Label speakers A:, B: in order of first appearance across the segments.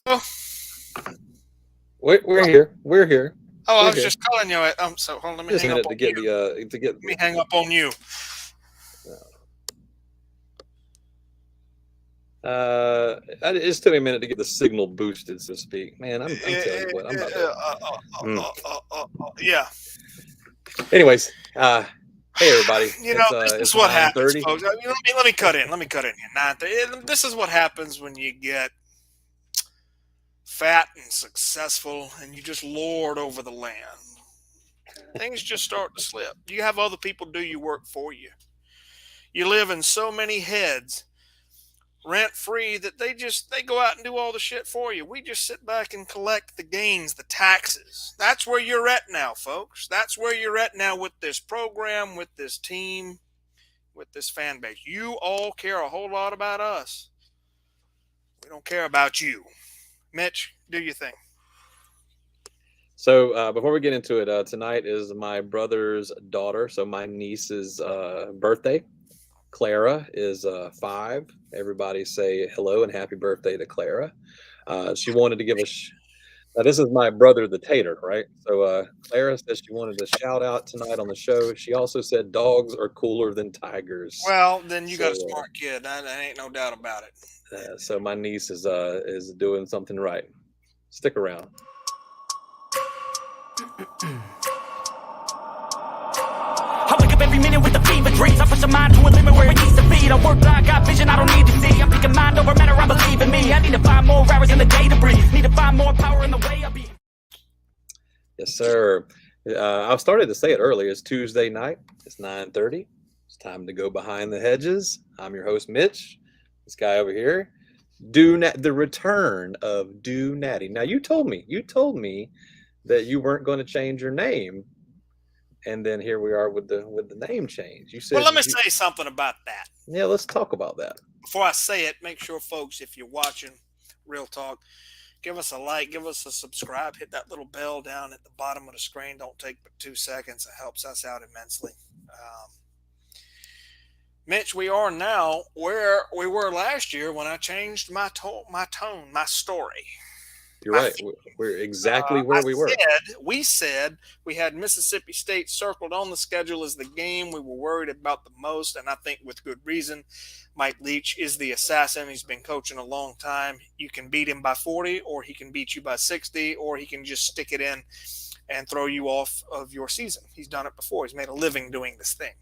A: Oh,
B: We're here. We're here.
A: I
B: We're
A: was
B: here.
A: just calling you. So hold on, let me
B: Just a
A: hang up
B: minute
A: on
B: to get
A: you.
B: the
A: Let me hang up on you.
B: it just took me a minute to get the signal boosted, so to speak. Man, I'm telling you what, I'm about to. Mm.
A: Yeah.
B: Anyways, hey everybody,
A: This is
B: it's
A: what happens,
B: 9:30.
A: folks. Let me cut in. Let me cut in here. This is what happens when you get fat and successful, and you just lord over the land. Things just start to slip. You have other people do your work for you. You live in so many heads rent free that they go out and do all the shit for you. We just sit back and collect the gains, the taxes. That's where you're at now, folks. That's where you're at now with this program, with this team, with this fan base. You all care a whole lot about us. We don't care about you. Mitch, do your thing.
B: So before we get into it, tonight is my brother's daughter, so my niece's birthday. Clara is 5. Everybody say hello and happy birthday to Clara. She wanted to give us. Now, this is my brother, the Tater, right? So Clara says she wanted to shout out tonight on the show. She also said dogs are cooler than tigers.
A: Well, then you got a
B: So
A: smart kid. That ain't no doubt about it.
B: so my niece is doing something right. Stick around.
C: I wake up every minute with the fever dreams. I push my mind to a limit where it needs to be. I work blind, got vision I don't need to see. I'm picking mind over matter, I believe in me. I need to find more hours in the day to breathe. Need to find more power in the way I be.
B: Yes, sir. I've started to say it earlier. It's Tuesday night. It's 9:30. It's time to go behind the hedges. I'm your host, Mitch. This guy over here, the return of Do Natty. Now you told me that you weren't going to change your name, and then here we are with the name change. You
A: Well,
B: said
A: let me
B: you,
A: say something about that.
B: yeah. Let's talk about that.
A: Before I say it, make sure, folks, if you're watching Real Talk, give us a like, give us a subscribe, hit that little bell down at the bottom of the screen. Don't take but 2 seconds. It helps us out immensely. Um, Mitch, we are now where we were last year when I changed my tone, my story.
B: You're
A: My
B: right. We're exactly where we were.
A: we said we had Mississippi State circled on the schedule as the game we were worried about the most, and I think with good reason. Mike Leach is the assassin. He's been coaching a long time. You can beat him by 40, or he can beat you by 60, or he can just stick it in and throw you off of your season. He's done it before. He's made a living doing this thing.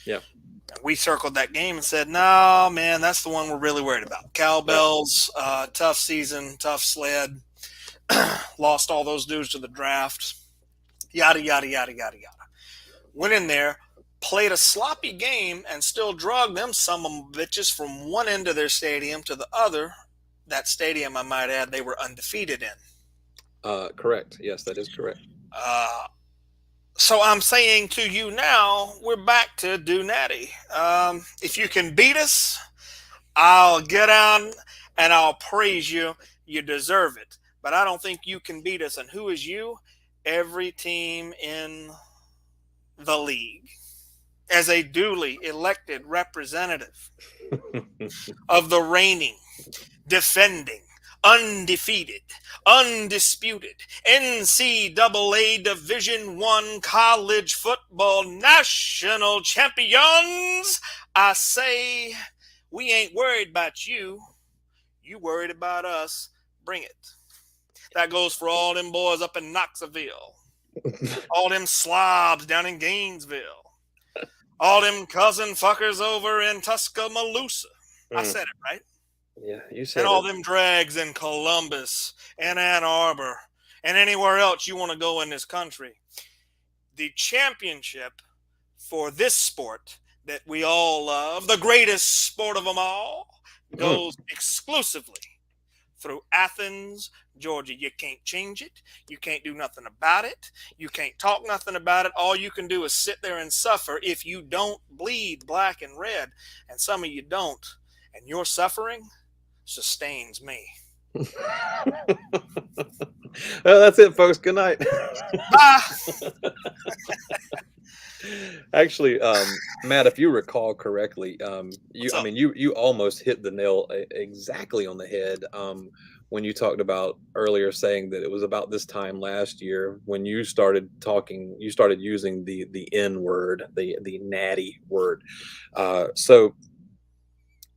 B: Yeah.
A: We circled that game and said, no, man, that's the one we're really worried about. Cowbells, tough season, tough sled, lost all those dudes to the draft, yada, yada, yada, yada, yada. Went in there, played a sloppy game, and still drug them some of them bitches from one end of their stadium to the other. That stadium, I might add, they were undefeated in.
B: Correct. Yes, that is correct.
A: So I'm saying to you now, we're back to do natty. If you can beat us, I'll get on and I'll praise you. You deserve it. But I don't think you can beat us. And who is you? Every team in the league. As a duly elected representative of the reigning, defending, undefeated, undisputed NCAA Division I college football national champions, I say we ain't worried about you. You worried about us. Bring it. That goes for all them boys up in Knoxville, all them slobs down in Gainesville, all them cousin fuckers over in Tuscaloosa. I said it right.
B: Yeah, you said
A: And all
B: it.
A: them drags in Columbus and Ann Arbor and anywhere else you want to go in this country. The championship for this sport that we all love, the greatest sport of them all, goes exclusively through Athens, Georgia. You can't change it. You can't do nothing about it. You can't talk nothing about it. All you can do is sit there and suffer if you don't bleed black and red. And some of you don't. And your suffering sustains me.
B: Well, that's it, folks. Good night.
A: Bye.
B: Actually, Matt, if you recall correctly,
A: What's up?
B: you almost hit the nail exactly on the head. when you talked about earlier saying that it was about this time last year when you started using the N word, the natty word. So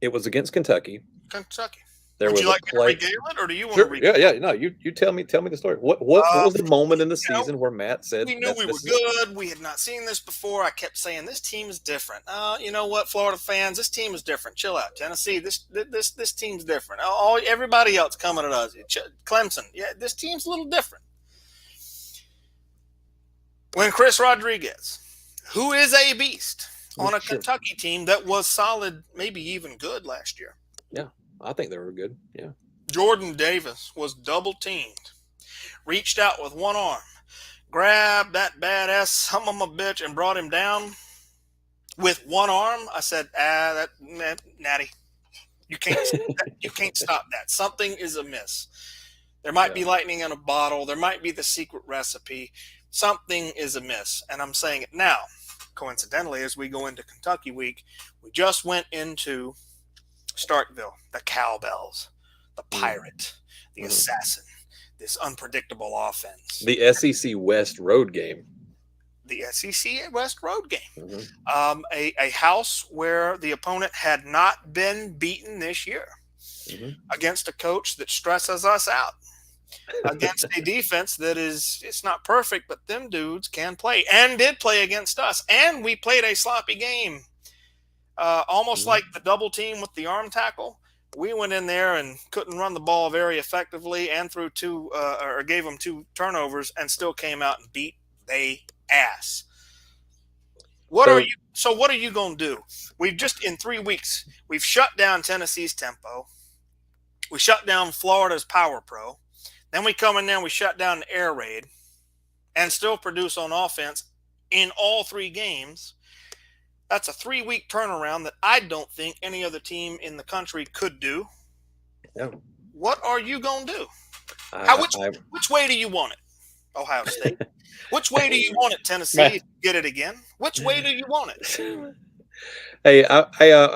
B: it was against Kentucky.
A: Kentucky.
B: There
A: Would
B: was
A: you
B: a
A: like me to
B: play.
A: regale it, or do you want to
B: Sure.
A: regale
B: Yeah. No, you tell me the story. What was the moment in the season where Matt said
A: we knew we were good. We had not seen this before. I kept saying this team is different. You know what, Florida fans, this team is different. Chill out, Tennessee. This team's different. Everybody else coming at us. Clemson, yeah, this team's a little different. When Chris Rodriguez, who is a beast, on a Kentucky team that was solid, maybe even good last year.
B: Yeah, I think they were good. Yeah.
A: Jordan Davis was double teamed, reached out with one arm, grabbed that badass son of a bitch and brought him down with one arm. I said, Natty, you can't stop that. Something is amiss. There might be lightning in a bottle. There might be the secret recipe. Something is amiss. And I'm saying it now. Coincidentally, as we go into Kentucky week, we just went into Starkville, the cowbells, the pirate, the assassin, this unpredictable offense.
B: The SEC West road game.
A: The SEC West road game. A house where the opponent had not been beaten this year against a coach that stresses us out, against a defense that it's not perfect, but them dudes can play and did play against us. And we played a sloppy game, almost like the double team with the arm tackle. We went in there and couldn't run the ball very effectively and threw or gave them 2 turnovers and still came out and beat they ass. What are you going to do? We've just, in 3 weeks, we've shut down Tennessee's tempo. We shut down Florida's power pro. Then we come in there and we shut down the air raid and still produce on offense in all 3 games. That's a 3-week turnaround that I don't think any other team in the country could do.
B: Yeah.
A: What are you going to do? Which way do you want it, Ohio State? Which way do you want it, Tennessee? Get it again. Which way do you want it?
B: Hey,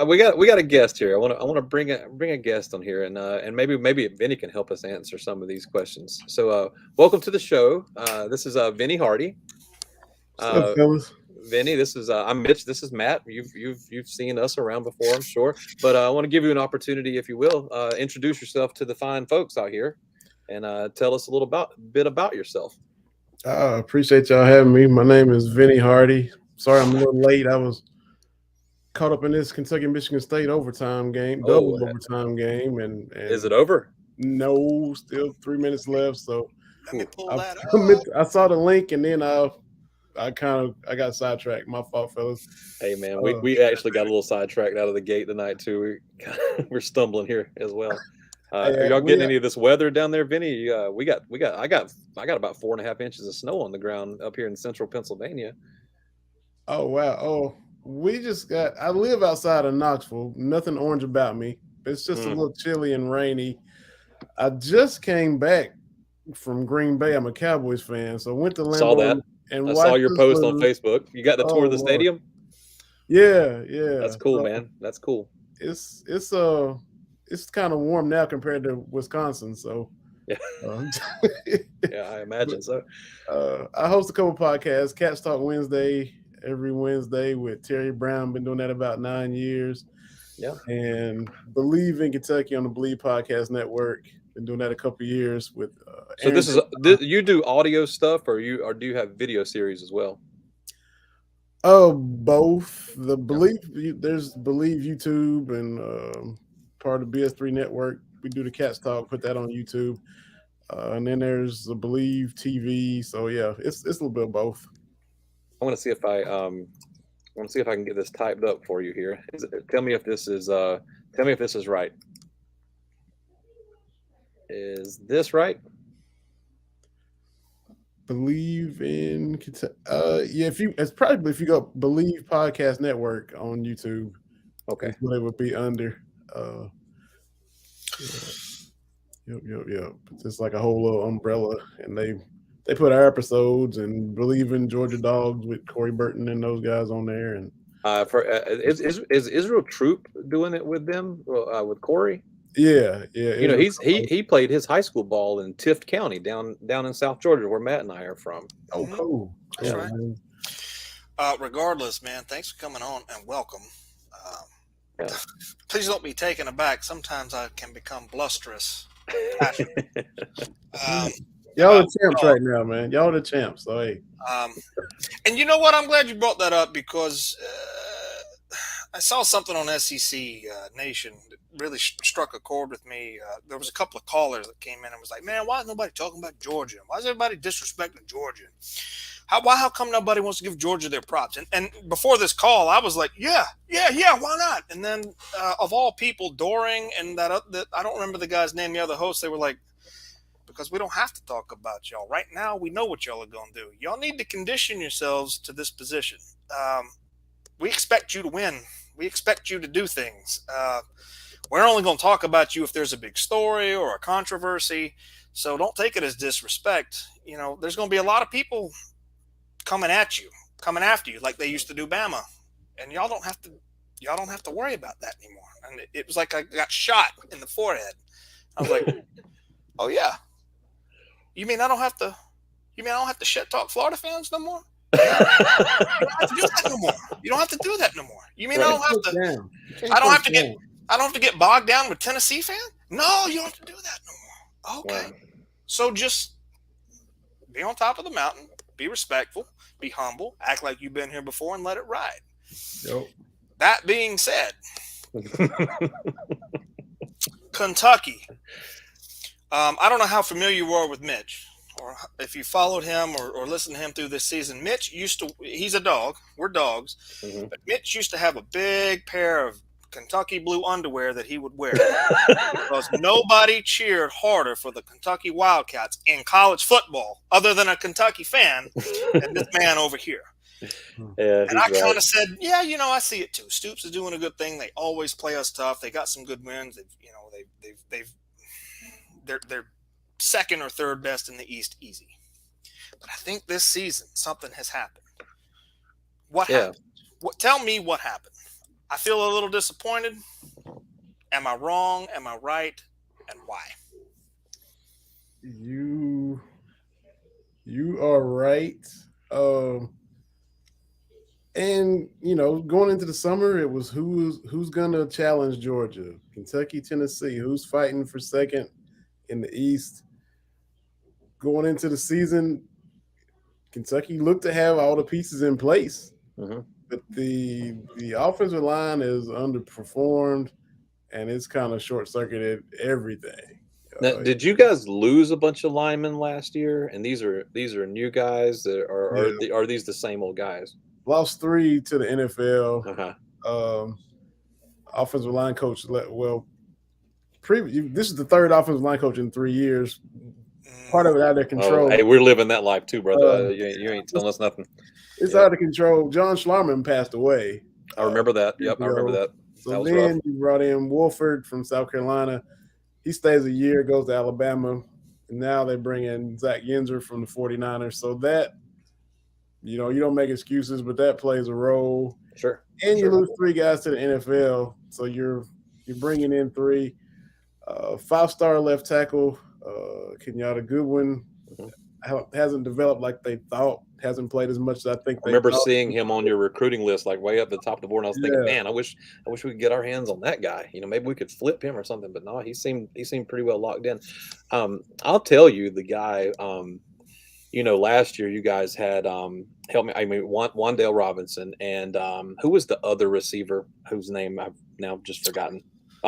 B: we got a guest here. I want to bring a guest on here, and maybe Vinny can help us answer some of these questions. So, welcome to the show. This is Vinny Hardy.
D: What's up, fellas?
B: Vinny, this is I'm Mitch. This is Matt. You've seen us around before, I'm sure. But I want to give you an opportunity, if you will, introduce yourself to the fine folks out here, and tell us a little bit about yourself.
D: I appreciate y'all having me. My name is Vinny Hardy. Sorry I'm a little late. I was caught up in this Kentucky-Michigan State overtime game, double overtime game, and
B: is it over?
D: No, still 3 minutes left. So
A: let me pull that up.
D: I saw the link, and then I got sidetracked. My fault, fellas.
B: Hey man, we actually got a little sidetracked out of the gate tonight too. We're stumbling here as well. Are y'all getting any of this weather down there, Vinny? I got about 4.5 inches of snow on the ground up here in central Pennsylvania.
D: Oh wow! Oh, I live outside of Knoxville. Nothing orange about me. It's just a little chilly and rainy. I just came back from Green Bay. I'm a Cowboys fan, so I went to Lambeau.
B: Saw that.
D: And
B: I saw your post on Facebook. You got the tour of the stadium?
D: Yeah. That's
B: cool, man. That's cool.
D: It's kind of warm now compared to Wisconsin, so
B: yeah. Yeah, I imagine so.
D: I host a couple podcasts. Cats Talk Wednesday, every Wednesday with Terry Brown. Been doing that about 9 years.
B: Yeah.
D: And Believe in Kentucky on the Believe Podcast Network. Been doing that a couple of years with.
B: So you do audio stuff, or do you have video series as well?
D: Oh, both. The there's Believe YouTube and part of the BS3 network. We do the Cats Talk, put that on YouTube, and then there's the Believe TV. So yeah, it's a little bit of both.
B: I want to see if I can get this typed up for you here. Tell me if this is right. Is this right?
D: Believe in Kentucky. If you go Believe Podcast Network on YouTube,
B: okay,
D: that's what it would be under. Yep. It's like a whole little umbrella, and they put our episodes and Believe in Georgia Dogs with Corey Burton and those guys on there. And
B: is Israel Troop doing it with them with Corey?
D: Yeah.
B: You know, he played his high school ball in Tift County down in South Georgia, where Matt and I are from.
D: Oh, cool.
A: That's
B: Yeah.
A: right. Regardless, man, thanks for coming on and welcome.
B: Yeah.
A: Please don't be taken aback. Sometimes I can become blusterous.
D: Y'all are champs right now, man. Y'all are the champs. So hey.
A: And you know what? I'm glad you brought that up because I saw something on SEC Nation that really struck a chord with me. There was a couple of callers that came in and was like, "Man, why is nobody talking about Georgia? Why is everybody disrespecting Georgia? How come nobody wants to give Georgia their props?" And before this call, I was like, yeah, why not? And then of all people, Doring and that I don't remember the guy's name, the other host, they were like, because we don't have to talk about y'all right now. We know what y'all are going to do. Y'all need to condition yourselves to this position. We expect you to win. We expect you to do things. We're only going to talk about you if there's a big story or a controversy. So don't take it as disrespect. You know, there's going to be a lot of people coming at you, coming after you, like they used to do Bama, and y'all don't have to worry about that anymore. And it was like I got shot in the forehead. I was like, oh yeah, you mean I don't have to shit talk Florida fans no more? You don't have to do that no more. You don't have to do that no more. You mean I don't have to? I don't have to get bogged down with Tennessee fans. No, you don't have to do that no more. Okay, so just be on top of the mountain, be respectful, be humble, act like you've been here before, and let it ride.
D: Yep.
A: That being said, Kentucky. I don't know how familiar you are with Mitch, or if you followed him or listened to him through this season. Mitch he's a dog. We're dogs. Mm-hmm. But Mitch used to have a big pair of Kentucky blue underwear that he would wear because nobody cheered harder for the Kentucky Wildcats in college football other than a Kentucky fan than this man over here.
B: Yeah,
A: and I kind of said, yeah, you know, I see it too. Stoops is doing a good thing. They always play us tough. They got some good wins. They're second or third best in the East, easy. But I think this season something has happened. What happened? Tell me what happened. I feel a little disappointed. Am I wrong? Am I right? And why?
D: You are right. And you know, going into the summer, it was who's gonna challenge Georgia, Kentucky, Tennessee, who's fighting for second in the East. Going into the season, Kentucky looked to have all the pieces in place, but the offensive line is underperformed, and it's kind of short-circuited everything.
B: Now, did you guys lose a bunch of linemen last year? And these are new guys that are these the same old guys?
D: Lost 3 to the NFL. Offensive line coach. This is the third offensive line coach in 3 years. Part of it out of their control.
B: Oh, hey, we're living that life too, brother. You ain't telling us nothing.
D: It's out of control. John Schlarman passed away.
B: I remember that. Yep, I remember that.
D: So
B: that was
D: then
B: rough.
D: you brought in Wolford from South Carolina. He stays a year, goes to Alabama. And now they bring in Zach Yenzer from the 49ers. So that, you know, you don't make excuses, but that plays a role.
B: Sure.
D: And you lose 3 guys to the NFL. So you're bringing in 3. 5-star left tackle, Kenyatta Goodwin, hasn't developed like they thought, hasn't played as much as I think
B: I remember seeing him on your recruiting list, like way up at the top of the board. And I was thinking, man, I wish we could get our hands on that guy. You know, maybe we could flip him or something. But no, he seemed pretty well locked in. I'll tell you, the guy, you know, last year you guys had help me. I mean, Wandale Robinson and who was the other receiver whose name I've now just forgotten?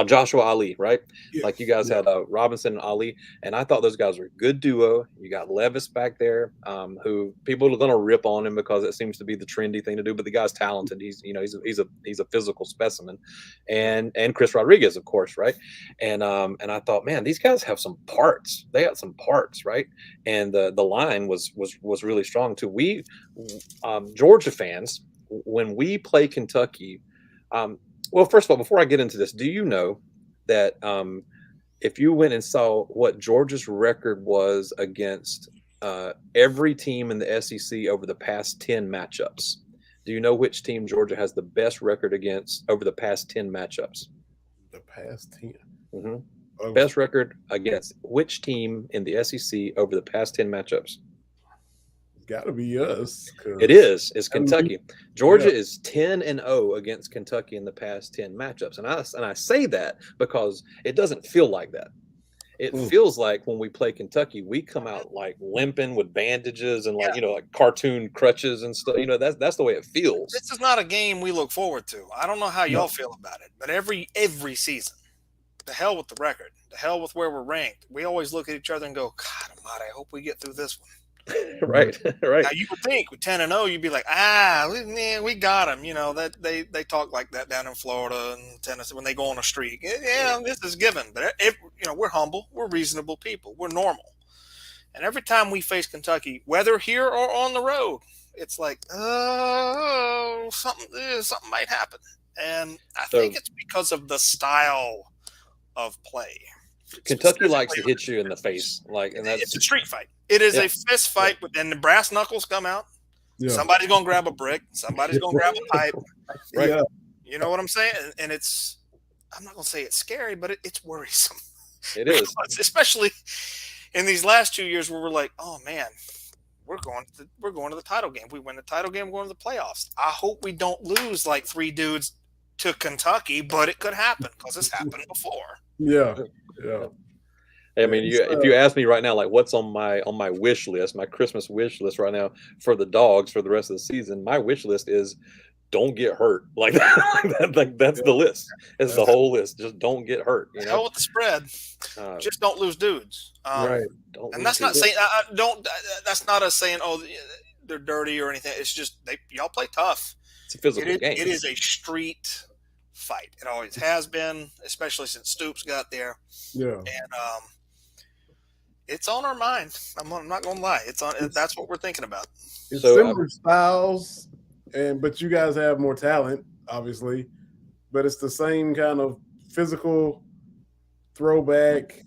B: Joshua Ali, right? Yeah. Like you guys had Robinson and Ali, and I thought those guys were a good duo. You got Levis back there, who people are going to rip on him because it seems to be the trendy thing to do. But the guy's talented. He's a physical specimen, and Chris Rodriguez, of course, right? And I thought, man, these guys have some parts. They got some parts, right? And the line was really strong too. We Georgia fans, when we play Kentucky. Well, first of all, before I get into this, do you know that if you went and saw what Georgia's record was against every team in the SEC over the past 10 matchups, do you know which team Georgia has the best record against over the past 10 matchups?
D: The past 10?
B: Best record against which team in the SEC over the past 10 matchups?
D: Got to be us.
B: It is. It's
D: I mean,
B: Kentucky. Georgia
D: yeah.
B: is 10-0 against Kentucky in the past 10 matchups, and I say that because it doesn't feel like that. It feels like when we play Kentucky, we come out like limping with bandages and like like cartoon crutches and stuff. That's the way it feels.
A: This is not a game we look forward to. I don't know how y'all feel about it, but every season, the hell with the record, the hell with where we're ranked. We always look at each other and go, God Almighty, I hope we get through this one.
B: Right.
A: Now you would think with 10-0, you'd be like, we got them. That they talk like that down in Florida and Tennessee when they go on a streak. Yeah, this is given, but we're humble, we're reasonable people, we're normal. And every time we face Kentucky, whether here or on the road, it's like, something might happen, and I think it's because of the style of play.
B: Kentucky likes to hit you in the face, and
A: it's a street fight. It is a fist fight, and the brass knuckles come out. Yeah. Somebody's gonna grab a brick. Somebody's gonna grab a pipe.
B: Right. Yeah.
A: You know what I'm saying? And I'm not gonna say it's scary, but it's worrisome.
B: It is,
A: especially in these last 2 years where we're like, oh man, we're going to the title game. We win the title game, we're going to the playoffs. I hope we don't lose like 3 dudes to Kentucky, but it could happen because it's happened before.
D: Yeah.
B: I mean, if you ask me right now, like what's on my wish list, my Christmas wish list right now for the Dogs for the rest of the season, my wish list is don't get hurt. Like that's the list. It's the whole list. Just don't get hurt.
A: Hell with the spread. Just don't lose dudes.
D: Right.
A: And that's not saying that's not us saying they're dirty or anything. It's just y'all play tough.
B: It's a physical game.
A: It is a street fight. It always has been, especially since Stoops got there.
D: Yeah.
A: And it's on our mind. I'm not gonna lie. That's what we're thinking about.
D: It's similar styles, but you guys have more talent, obviously. But it's the same kind of physical throwback,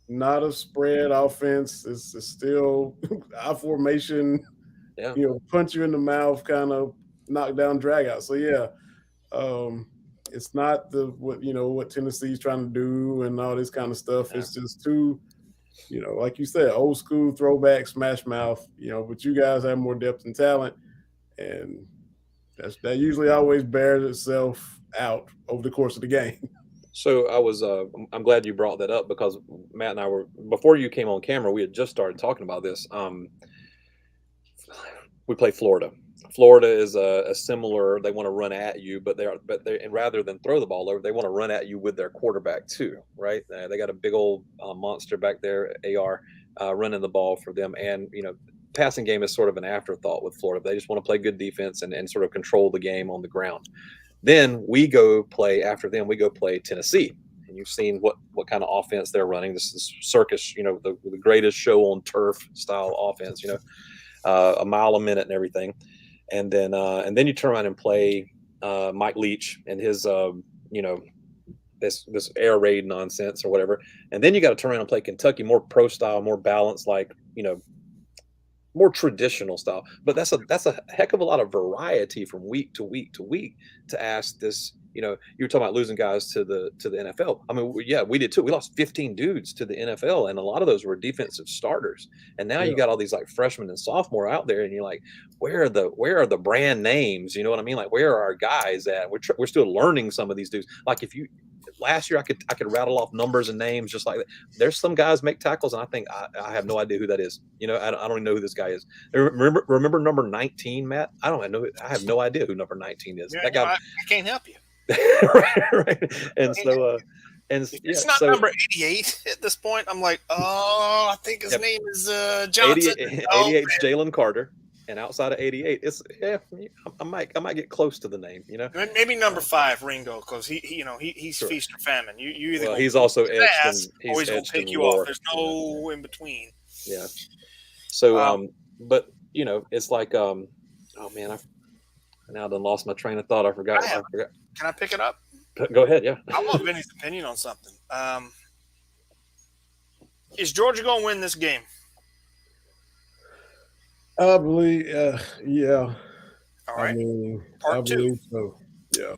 D: not a spread offense. It's still I formation.
B: Yeah.
D: Punch you in the mouth, kind of knock down, drag out. So yeah. It's not what Tennessee's trying to do and all this kind of stuff. Yeah. It's just too, like you said, old school throwback, smash mouth. But you guys have more depth and talent, and that usually always bears itself out over the course of the game.
B: So I'm glad you brought that up because Matt and I before you came on camera, we had just started talking about this. We play Florida. Florida is a similar. They want to run at you, but and rather than throw the ball over, they want to run at you with their quarterback too, right? They got a big old monster back there, AR, running the ball for them, and passing game is sort of an afterthought with Florida. They just want to play good defense and sort of control the game on the ground. Then we go play after them. We go play Tennessee, and you've seen what kind of offense they're running. This is circus, the greatest show on turf style offense. A mile a minute and everything. And then you turn around and play Mike Leach and his this air raid nonsense or whatever, and then you got to turn around and play Kentucky, more pro style, more balanced, like more traditional style. But that's a heck of a lot of variety from week to week to week to ask this. You were talking about losing guys to the NFL. I mean, yeah, we did too. We lost 15 dudes to the NFL, and a lot of those were defensive starters. And now you got all these like freshmen and sophomore out there, and you're like, where are the brand names? You know what I mean? Like, where are our guys at? We're still learning some of these dudes. Like last year I could rattle off numbers and names just like that. There's some guys make tackles, and I think I have no idea who that is. I don't even know who this guy is. Remember number 19, Matt? I have no idea who number 19 is.
A: Yeah,
B: that guy,
A: I can't help you.
B: right. And so
A: it's not number 88 at this point. I'm like, I think his name is Johnson.
B: 88 is Jalen Carter, and outside of 88, I might get close to the name.
A: Maybe number 5, Ringo, because he's sure. Feast or famine. You either
B: he's also edged and
A: he's gonna take you off. There's no in between.
B: Yeah. So but it's like oh man, I now done lost my train of thought. I forgot.
A: Can I pick it up?
B: Go ahead, yeah.
A: I want Vinny's opinion on something. Is Georgia going to win this game?
D: I believe, yeah.
A: All right.
D: Part 2. So, yeah.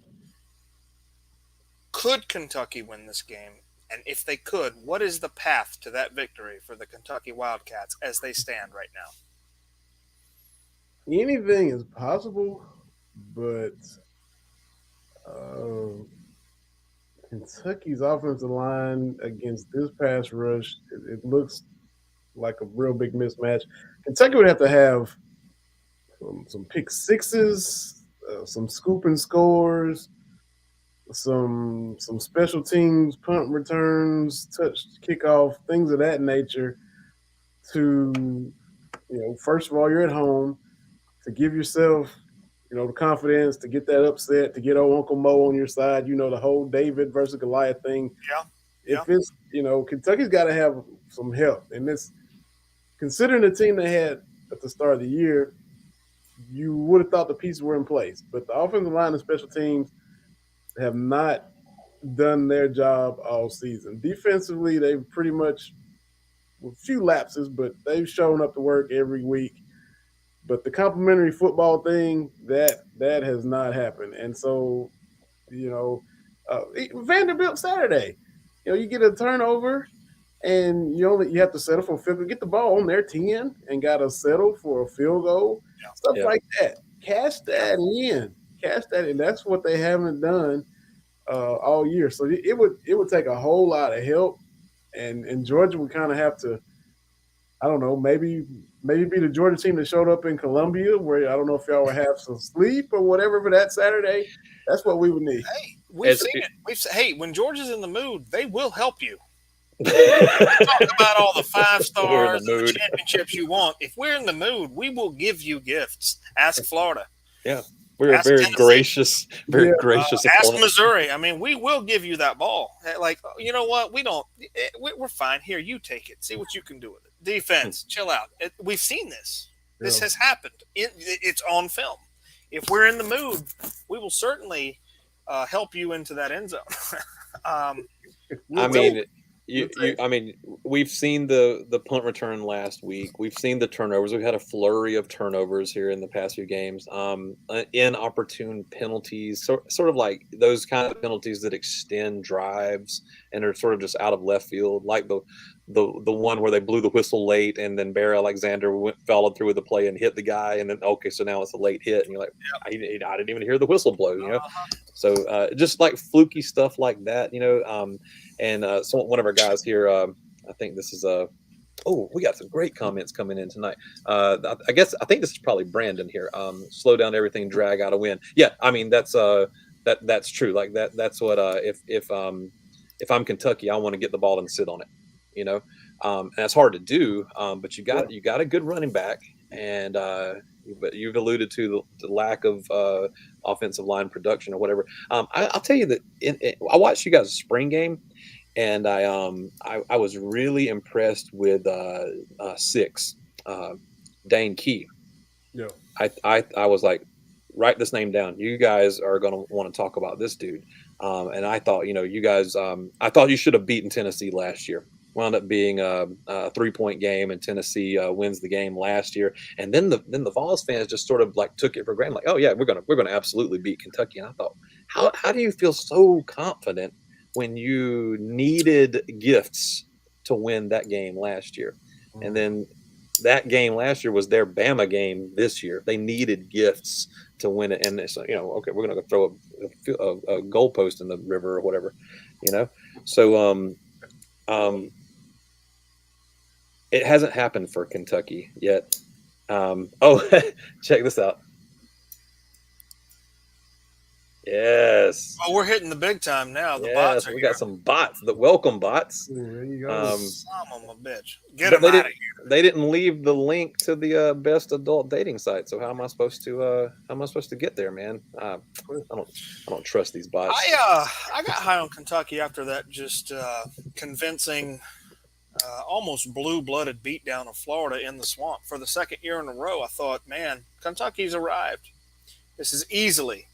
A: Could Kentucky win this game? And if they could, what is the path to that victory for the Kentucky Wildcats as they stand right now?
D: Anything is possible, but Kentucky's offensive line against this pass rush, it looks like a real big mismatch. Kentucky would have to have some pick sixes, some scooping scores, some special teams, punt returns, touch kickoff, things of that nature. To first of all, you're at home, to give yourself the confidence to get that upset, to get old Uncle Mo on your side. The whole David versus Goliath thing.
A: Yeah,
D: If it's Kentucky's got to have some help, and this considering the team they had at the start of the year, you would have thought the pieces were in place, but the offensive line and special teams have not done their job all season. Defensively, they've pretty much, with a few lapses, but they've shown up to work every week. But the complimentary football thing, that has not happened. And so, Vanderbilt Saturday, you get a turnover and you have to settle for a field goal. Get the ball on their 10 and got to settle for a field goal.
A: Yeah.
D: Stuff like that. Cash that in. Cash that in. That's what they haven't done all year. So it would take a whole lot of help, and Georgia would kind of have to, I don't know, maybe be the Georgia team that showed up in Columbia, where I don't know if y'all would have some sleep or whatever for that Saturday. That's what we would need.
A: Hey, we've seen it. Hey, when Georgia's in the mood, they will help you. Talk about all the 5 stars and the championships you want. If we're in the mood, we will give you gifts. Ask Florida.
B: Yeah. We're a very gracious, gracious.
A: Ask Missouri. I mean, we will give you that ball. Like, you know what? We're fine. Here, you take it. See what you can do with it. Defense, chill out. We've seen this. This has happened. It's on film. If we're in the mood, we will certainly help you into that end zone.
B: We've seen the punt return last week. We've seen the turnovers. We've had a flurry of turnovers here in the past few games. Inopportune penalties, sort of like those kind of penalties that extend drives and are sort of just out of left field, like the one where they blew the whistle late and then Bear Alexander followed through with the play and hit the guy, and then so now it's a late hit, and you're like, I didn't even hear the whistle blow, So just like fluky stuff like that, so one of our guys here, I think this is we got some great comments coming in tonight. I think this is probably Brandon here. Slow down everything, drag out a win. Yeah, I mean that's true. Like that's what if I'm Kentucky, I want to get the ball and sit on it. And that's hard to do. But you got a good running back, and but you've alluded to the lack of offensive line production or whatever. I'll tell you that I watched you guys' spring game, and I was really impressed with 6 Dane Key.
D: Yeah,
B: I was like, write this name down. You guys are going to want to talk about this dude. And I thought, you guys, I thought you should have beaten Tennessee last year. Wound up being a 3-point game, and Tennessee wins the game last year. And then the Vols fans just sort of like took it for granted, like, oh yeah, we're gonna absolutely beat Kentucky. And I thought, how do you feel so confident when you needed gifts to win that game last year? And then that game last year was their Bama game this year. They needed gifts to win it, and it's okay, we're gonna go throw a goalpost in the river or whatever, So it hasn't happened for Kentucky yet. Check this out. Yes.
A: Oh, we're hitting the big time now. The bots are
B: we got some bots. The welcome bots.
D: There you go.
A: Son of a bitch. Get them out of here.
B: They didn't leave the link to the best adult dating site. So how am I supposed to get there, man? I don't trust these bots.
A: I got high on Kentucky after that just convincing, almost blue-blooded beatdown of Florida in the swamp for the second year in a row. I thought, man, Kentucky's arrived. This is easily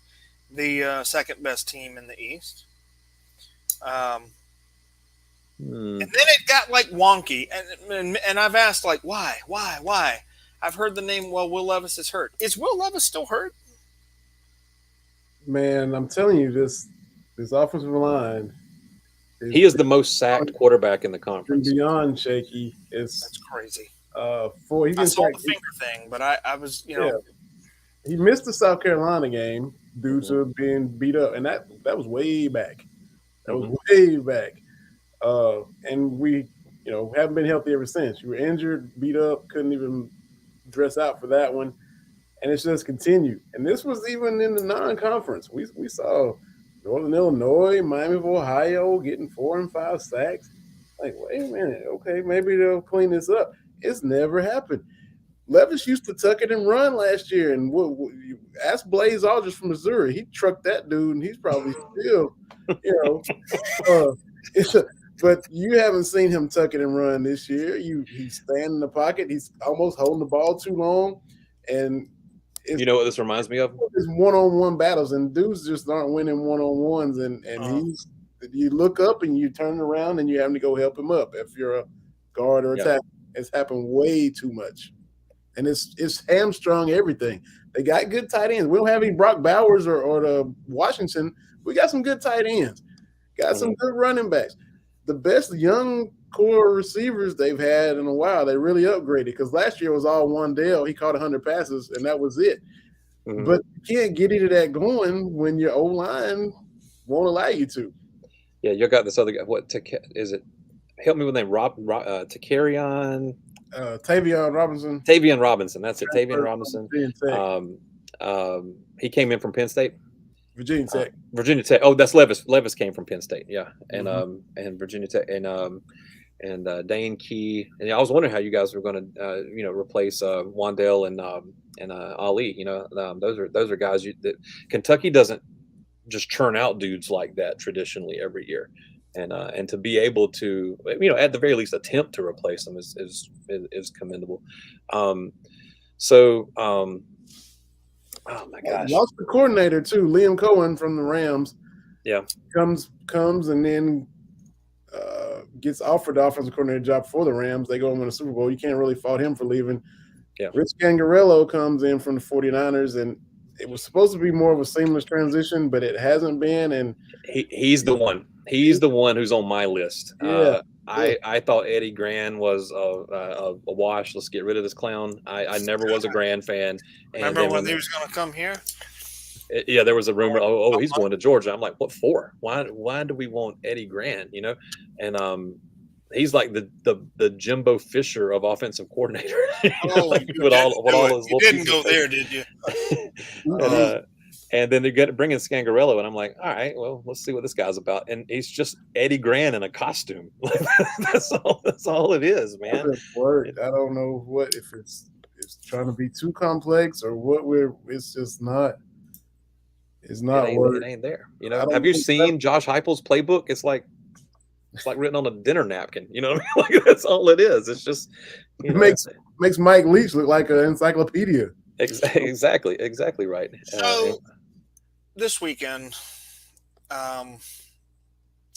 A: the second best team in the East. And then it got like wonky, and I've asked like, why? I've heard the name. Well, Will Levis is hurt. Is Will Levis still hurt?
D: Man, I'm telling you, this offensive line
B: He is the most sacked quarterback in the
D: been
B: conference.
D: beyond shaky.
A: That's
D: It's
A: crazy.
D: for he's
A: I
D: been
A: saw the
D: sacked.
A: finger thing, but I was,
D: Yeah, he missed the South Carolina game due
B: Mhm.
D: to being beat up, and that was way back. That was
B: Mhm.
D: way back. And we, haven't been healthy ever since. You were injured, beat up, couldn't even dress out for that one, and it's just continued. And this was even in the non-conference. We saw Northern Illinois, Miami of Ohio getting 4 and 5 sacks. Like, wait a minute, okay, maybe they'll clean this up. It's never happened. Levis used to tuck it and run last year, and you ask Blaze Aldridge from Missouri. He trucked that dude, and he's probably still, you know, but you haven't seen him tuck it and run this year. He's standing in the pocket. He's almost holding the ball too long, and it's,
B: You know what this reminds me of?
D: it's one-on-one battles, and dudes just aren't winning one-on-ones. And you look up and you turn around and you having to go help him up if you're a guard or a tackle. It's happened way too much. And it's hamstrung everything. They got good tight ends. We don't have any Brock Bowers or the Washington. We got some good tight ends. Got some good running backs. The best young core receivers they've had in a while. They really upgraded because last year was all Wandale. He caught 100 passes, and that was it. But you can't get into that going when your O-line won't allow you to.
B: Yeah, you got this other guy. What is it? Help me with the name. Takarion.
D: Tavion Robinson.
B: Tavion Robinson. That's it. Tavion Robinson. He came in from Penn State.
D: Virginia Tech.
B: Virginia Tech. Oh, that's Levis. Levis came from Penn State. Yeah, and and Virginia Tech and Dane Key. And I was wondering how you guys were going to replace Wandale and Ali. Those are guys that Kentucky doesn't just churn out dudes like that traditionally every year. And to be able to, at the very least, attempt to replace them is commendable. Oh my gosh!
D: Lost the coordinator too, Liam Cohen from the Rams.
B: Yeah,
D: comes and then gets offered the offensive coordinator job for the Rams. They go and win a Super Bowl. You can't really fault him for leaving.
B: Yeah,
D: Rich Gangarello comes in from the 49ers, and it was supposed to be more of a seamless transition, but it hasn't been. And
B: he's the one. He's the one who's on my list.
D: Yeah.
B: I thought Eddie Gran was a wash. Let's get rid of this clown. I never was a Gran fan.
A: Remember when he was going to come here?
B: Yeah, there was a rumor. Oh, he's going to Georgia. I'm like, what for? Why do we want Eddie Gran? And he's like the Jimbo Fisher of offensive coordinator. With all his
A: you didn't go there, did you?
B: And then they're bringing Scangarello, and I'm like, all right, well, let's see what this guy's about. And he's just Eddie Gran in a costume. That's all it is, man.
D: I don't know what if it's trying to be too complex or what. It's just not. It's not.
B: It ain't there. Have you seen Josh Heupel's playbook? It's like written on a dinner napkin. You know what I mean? Like that's all it is. It's just
D: it makes Mike Leach look like an encyclopedia.
B: Exactly right.
A: So this weekend, I'm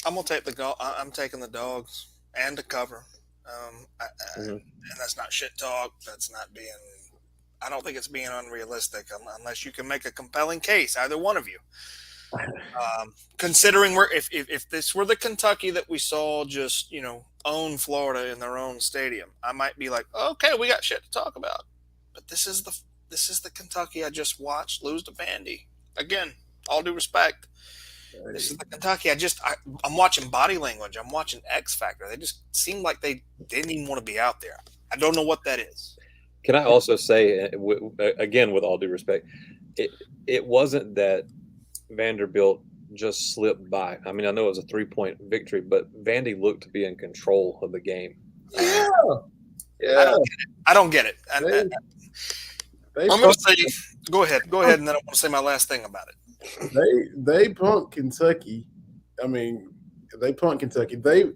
A: gonna take I'm taking the dogs and the cover. And that's not shit talk. That's not being. I don't think it's being unrealistic unless you can make a compelling case. Either one of you. Considering if this were the Kentucky that we saw just own Florida in their own stadium, I might be like, okay, we got shit to talk about. But this is the Kentucky I just watched lose to Vandy. Again, all due respect. This is the Kentucky I'm watching body language. I'm watching X Factor. They just seem like they didn't even want to be out there. I don't know what that is.
B: Can I also say, again, with all due respect, it wasn't that Vanderbilt just slipped by. I mean, I know it was a 3-point victory, but Vandy looked to be in control of the game.
D: Yeah.
A: I don't get it. I'm going to say, go ahead, and then I want to say my last thing about it.
D: They punked Kentucky. I mean, they punked Kentucky. They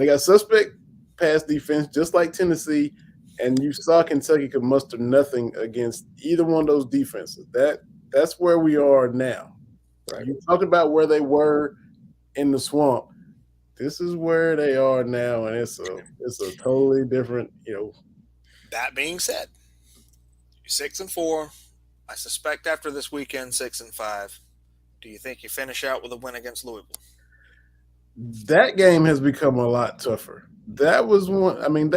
D: got suspect pass defense, just like Tennessee, and you saw Kentucky could muster nothing against either one of those defenses. That's where we are now. Right. You talk about where they were in the swamp. This is where they are now, and it's a totally different,
A: That being said, you're 6-4. I suspect after this weekend, 6-5. Do you think you finish out with a win against Louisville?
D: That game has become a lot tougher. That was one. I mean,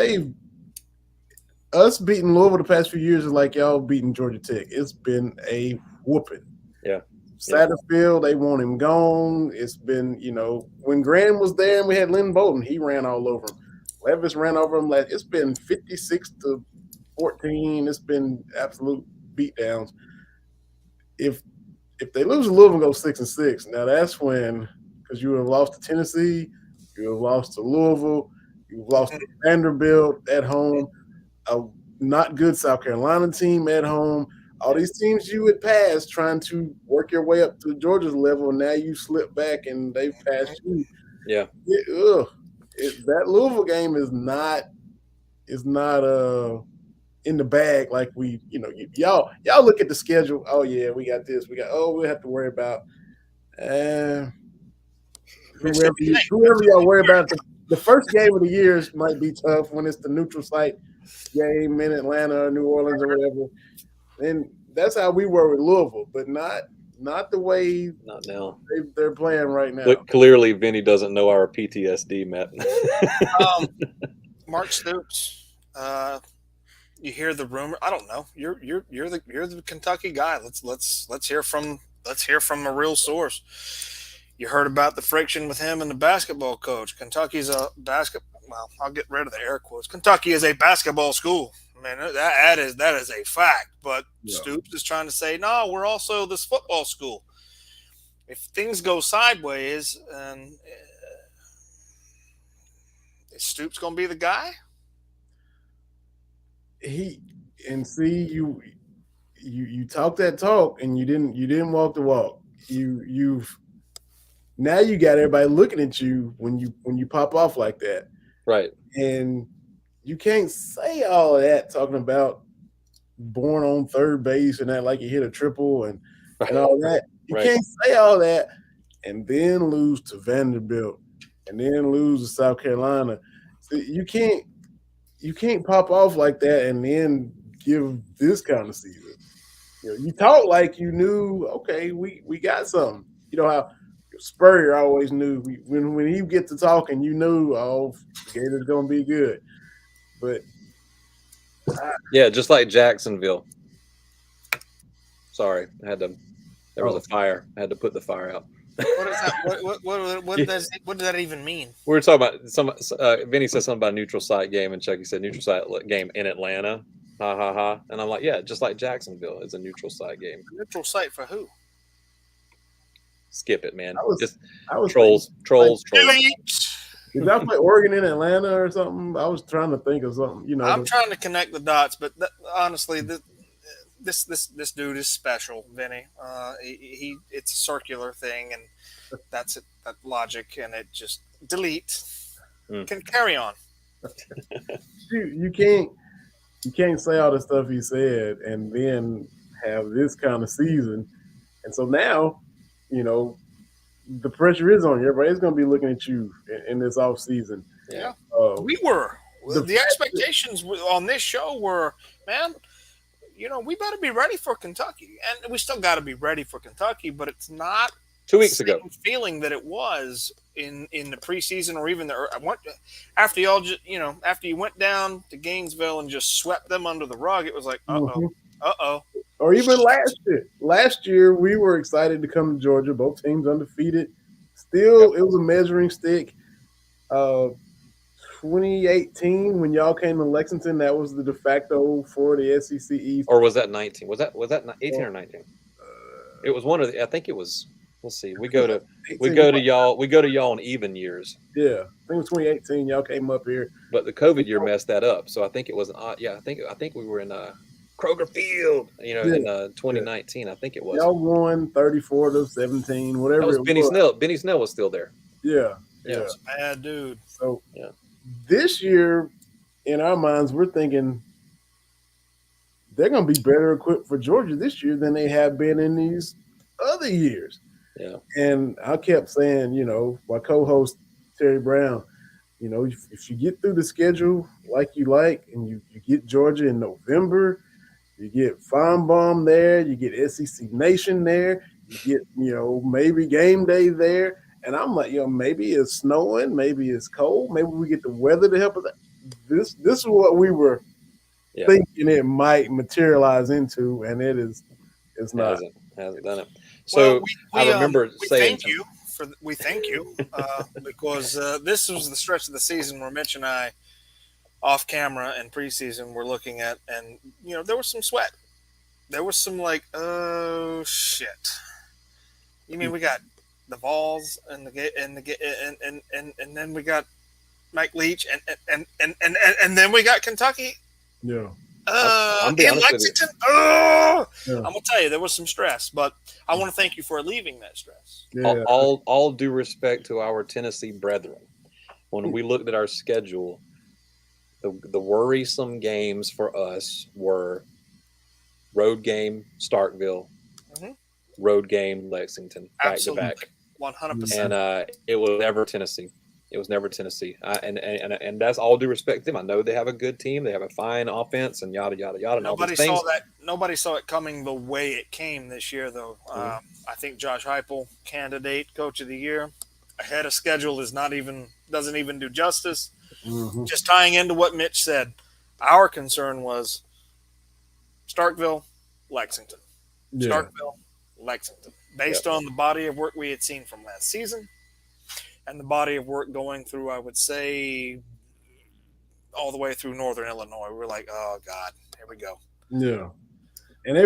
D: us beating Louisville the past few years is like y'all beating Georgia Tech. It's been a whooping.
B: Yeah.
D: Satterfield, they want him gone. It's been, when Graham was there and we had Lynn Bolton, he ran all over him. Levis ran over him. It's been 56-14. It's been absolute beatdowns. If they lose to Louisville and go 6-6, now that's when, because you have lost to Tennessee, you have lost to Louisville, you've lost to Vanderbilt at home, a not good South Carolina team at home. All these teams you would pass trying to work your way up to Georgia's level, and now you slip back and they've passed you.
B: Yeah.
D: That Louisville game is not in the bag like y'all look at the schedule. Oh yeah, we got this. We have to worry about whoever y'all worry about. The first game of the year might be tough when it's the neutral site game in Atlanta or New Orleans or whatever. And that's how we were with Louisville, but not the way
B: not now
D: they're playing right now.
B: But clearly, Vinny doesn't know our PTSD, Matt.
A: Mark Stoops, you hear the rumor. I don't know. You're the Kentucky guy. Let's hear from a real source. You heard about the friction with him and the basketball coach. Kentucky's a basketball. Well, I'll get rid of the air quotes. Kentucky is a basketball school. I mean, that is a fact. But Stoops is trying to say, no, we're also this football school. If things go sideways, and is Stoops going to be the guy?
D: You talk that talk, and you didn't walk the walk. Now you got everybody looking at you when you pop off like that.
B: Right.
D: And you can't say all of that talking about born on third base and that like you hit a triple and all that. You can't say all that and then lose to Vanderbilt and then lose to South Carolina. So you can't pop off like that and then give this kind of season. You talk like you knew, okay, we got something. You know how Spurrier always knew when he gets to talking, you knew, the Gators going to be good. But
B: yeah, just like Jacksonville. Sorry, there was a fire. I had to put the fire out.
A: What is that? What does that even mean?
B: We were talking about Vinny said something about a neutral site game, and Chucky said neutral site game in Atlanta. Ha ha ha! And I'm like, yeah, just like Jacksonville is a neutral site game.
A: Neutral site for who?
B: Skip it, man.
D: I was
B: trolls.
D: Did y'all play Oregon in Atlanta or something? I was trying to think of something.
A: I'm trying to connect the dots, but honestly, this dude is special, Vinny. It's a circular thing, and that's it. That logic, and it just delete. Can carry on.
D: You can't say all the stuff he said and then have this kind of season, and so now, the pressure is on you. Everybody's going to be looking at you in this off season.
A: Yeah, we were. The expectations on this show were, man, we better be ready for Kentucky, and we still got to be ready for Kentucky. But it's not
B: 2 weeks ago
A: feeling that it was in the preseason or even after y'all just after you went down to Gainesville and just swept them under the rug. It was like, uh-oh.
D: Or even last year. Last year, we were excited to come to Georgia. Both teams undefeated. Still, It was a measuring stick. 2018, when y'all came to Lexington, that was the de facto for the SEC East.
B: Or was that 19? Was that 18 or 19? It was one of the. I think it was. We'll see. We go to y'all. We go to y'all in even years.
D: Yeah, I think it was 2018. Y'all came up here,
B: but the COVID year messed that up. So I think it was an odd. Yeah, I think we were in Kroger Field, in 2019, I think it was.
D: Y'all won 34-17, whatever.
B: That was Benny Snell. Benny Snell was still there.
D: Yeah.
A: It's a bad dude.
D: So this year, in our minds, we're thinking they're going to be better equipped for Georgia this year than they have been in these other years.
B: Yeah.
D: And I kept saying, my co-host Terry Brown, if you get through the schedule like you like, and you get Georgia in November. You get Feinbaum there. You get SEC Nation there. You get, maybe game day there. And I'm like, maybe it's snowing, maybe it's cold, maybe we get the weather to help us. This is what we were thinking it might materialize into, and it's not.
B: Hasn't done it.
A: Well,
B: So I remember
A: we
B: saying
A: thank you because this was the stretch of the season where Mitch and I, off camera and preseason, were looking at, and there was some sweat. There was some like, oh shit. You mean we got the Vols and then we got Mike Leach and then we got Kentucky.
D: Yeah.
B: I'm
A: in Lexington. I'm
D: Yeah.
A: gonna tell you, there was some stress, but I want to thank you for alleviating that stress.
D: Yeah.
B: All due respect to our Tennessee brethren, when we looked at our schedule, the worrisome games for us were road game Starkville, road game Lexington, back to back,
A: 100%.
B: and it was never Tennessee. It was never Tennessee, and that's all due respect to them. I know they have a good team, they have a fine offense, and yada yada yada.
A: Nobody saw that. Nobody saw it coming the way it came this year, though. I think Josh Heupel, candidate coach of the year, ahead of schedule doesn't even do justice.
D: Mm-hmm.
A: Just tying into what Mitch said, our concern was Starkville, Lexington, Starkville, Lexington, based on the body of work we had seen from last season. And the body of work going through, I would say, all the way through Northern Illinois. We're like, oh, God, here we go.
D: Yeah. And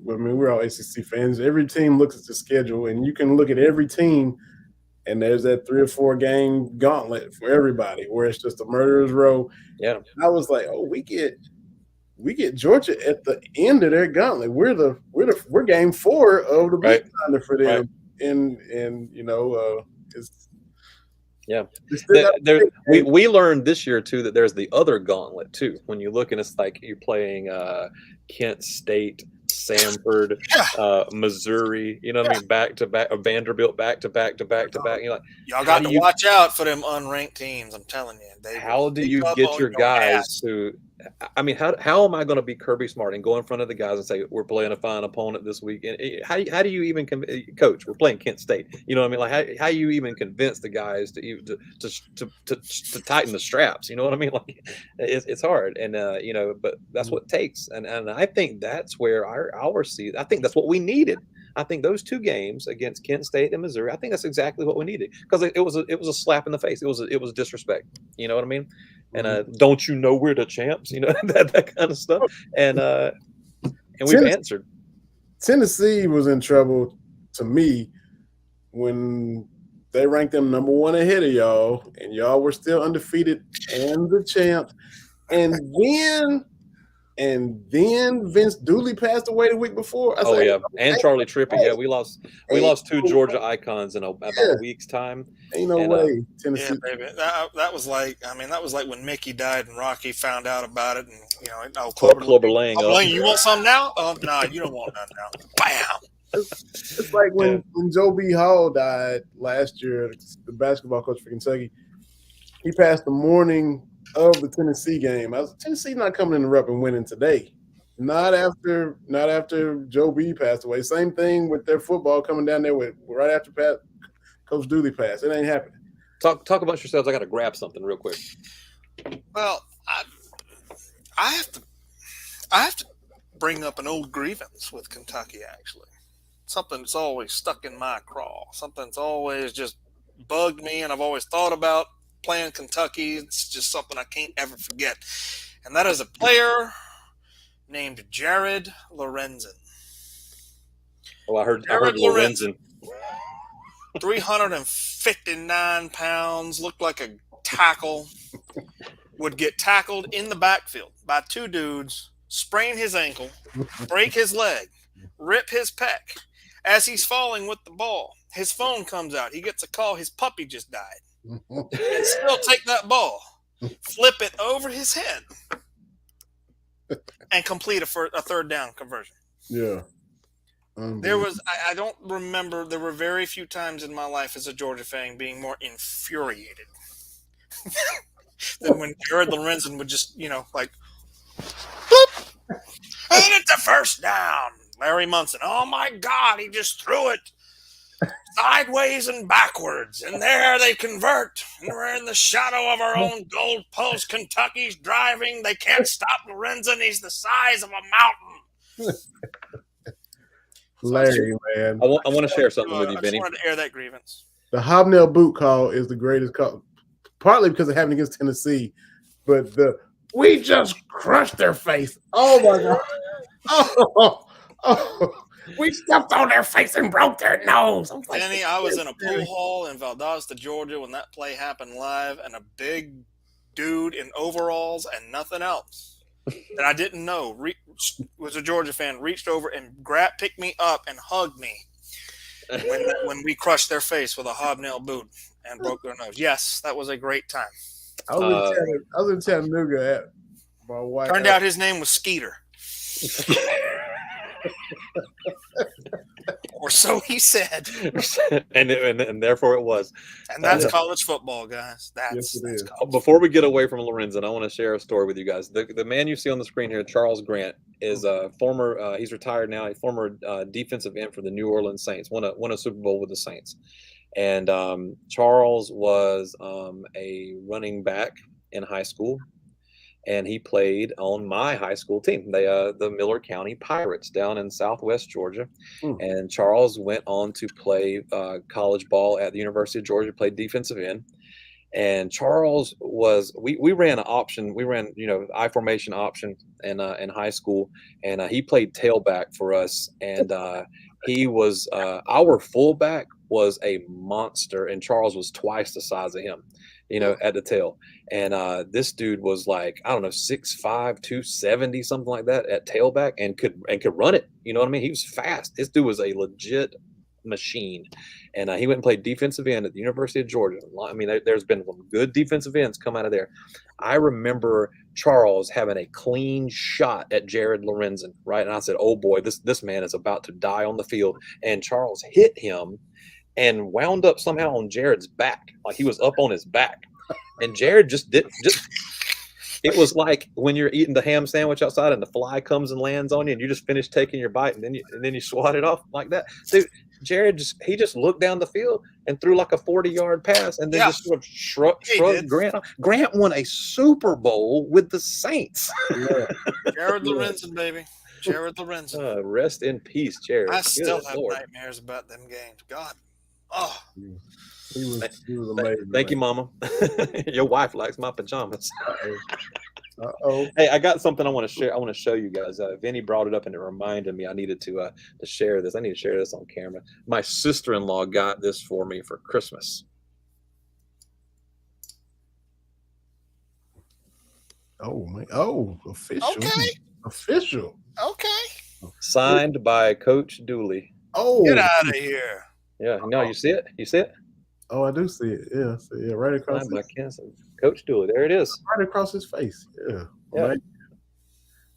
D: we're all ACC fans. Every team looks at the schedule, and you can look at every team, and there's that 3 or 4 game gauntlet for everybody where it's just a murderer's row.
B: Yeah.
D: And I was like, we get Georgia at the end of their gauntlet. We're game 4 of the big time for them.
B: Right.
D: And
B: we learned this year too that there's the other gauntlet too. When you look and it's like you're playing Kent State, Samford, Missouri, what I mean, back to back, Vanderbilt back to back to back to back. You're like,
A: y'all got to watch out for them unranked teams. I'm telling you.
B: How do you get your guys to? I mean, how am I going to be Kirby Smart and go in front of the guys and say we're playing a fine opponent this week? And how do you even coach? We're playing Kent State. You know what I mean? Like how you even convince the guys to tighten the straps? You know what I mean? Like it's hard, and but that's what it takes. And I think that's where our season. I think that's what we needed. I think those 2 games against Kent State and Missouri, I think that's exactly what we needed because it was a slap in the face. It was disrespect. You know what I mean? And don't you know we're the champs? That kind of stuff. And we've answered.
D: Tennessee was in trouble to me when they ranked them number 1 ahead of y'all, and y'all were still undefeated and the champs. And then Vince Dooley passed away the week before.
B: And Charlie Trippi. Yeah, we lost 2 Georgia icons in about a week's time.
D: Ain't no way, Tennessee.
A: Yeah, baby. That was like when Mickey died and Rocky found out about it, and
B: Clubber Lang.
A: You want some now? No, you don't want none now. Bam.
D: It's like when Joe B. Hall died last year, the basketball coach for Kentucky. He passed the morning of the Tennessee game. Tennessee not coming in the rep and winning today. Not after Joe B passed away. Same thing with their football coming down there right after Coach Dooley passed. It ain't happening.
B: Talk about yourselves. I got to grab something real quick.
A: Well, I have to bring up an old grievance with Kentucky. Actually, something that's always stuck in my craw. Something that's always just bugged me, and I've always thought about playing Kentucky. It's just something I can't ever forget. And that is a player named Jared Lorenzen.
B: Oh, I heard Lorenzen.
A: 359 pounds, looked like a tackle, would get tackled in the backfield by 2 dudes, sprain his ankle, break his leg, rip his pec. As he's falling with the ball, his phone comes out. He gets a call. His puppy just died. And still take that ball, flip it over his head, and complete a 3rd down conversion.
D: Yeah.
A: There was, I don't remember, there were very few times in my life as a Georgia fan being more infuriated than when Jared Lorenzen would just, like, boop, and it's a 1st down. Larry Munson, oh my God, he just threw it. sideways and backwards, and there they convert. And we're in the shadow of our own goal post. Kentucky's driving. They can't stop Lorenzen. He's the size of a mountain.
D: Larry, man.
B: I want to share something with you,
A: I
B: Vinny.
A: just wanted to air that grievance.
D: The hobnail boot call is the greatest call, partly because it happened against Tennessee, but we just crushed their face. Oh my God! We stepped on their face and broke their nose.
A: Danny, I was in a pool hall in Valdosta, Georgia, when that play happened live, and a big dude in overalls and nothing else that I didn't know was a Georgia fan, reached over and picked me up and hugged me when we crushed their face with a hobnail boot and broke their nose. Yes, that was a great time.
D: I was in Chattanooga at my wife.
A: Turned out his name was Skeeter. Or so he said.
B: and therefore it was.
A: And that's college football, guys.
D: Yes, it is.
B: Before we get away from Lorenzen, I want to share a story with you guys. The man you see on the screen here, Charles Grant, is a former. He's retired now. A former defensive end for the New Orleans Saints. Won a Super Bowl with the Saints. And Charles was a running back in high school, and he played on my high school team, the Miller County Pirates down in Southwest Georgia. And Charles went on to play college ball at the University of Georgia, played defensive end. And Charles we ran an option. We ran, I formation option in high school, and he played tailback for us. And he was our fullback was a monster, and Charles was twice the size of him, at the tail. And this dude was like, I don't know, 6'5", 270, something like that at tailback, and could run it. You know what I mean? He was fast. This dude was a legit machine. And he went and played defensive end at the University of Georgia. I mean, there's been some good defensive ends come out of there. I remember Charles having a clean shot at Jared Lorenzen, right? And I said, oh boy, this man is about to die on the field. And Charles hit him and wound up somehow on Jared's back. Like he was up on his back. And Jared it was like when you're eating the ham sandwich outside and the fly comes and lands on you and you just finish taking your bite and then you swat it off like that. Dude, Jared just looked down the field and threw like a 40-yard pass and then just sort of shrugged Grant. Grant won a Super Bowl with the Saints.
D: Yeah.
A: Jared Lorenzen, baby. Jared Lorenzen.
B: Rest in peace, Jared.
A: I still have nightmares about them games. God. Oh.
D: He was amazing.
B: Thank you, Mama. Your wife likes my pajamas.
D: Uh-oh.
B: Hey, I got something I want to share. I want to show you guys. Vinny brought it up and it reminded me I needed to share this. I need to share this on camera. My sister-in-law got this for me for Christmas.
D: Oh man! Oh, official.
A: Okay.
D: Official.
A: Okay.
B: Signed by Coach Dooley.
D: Oh,
A: Get out of here.
B: Yeah, no, you see it? You see it?
D: Oh, I do see it. Yeah, I see it right across.
B: Signed by Coach Dooley. There it is.
D: Right across his face. Yeah.
B: Yeah.
D: Right.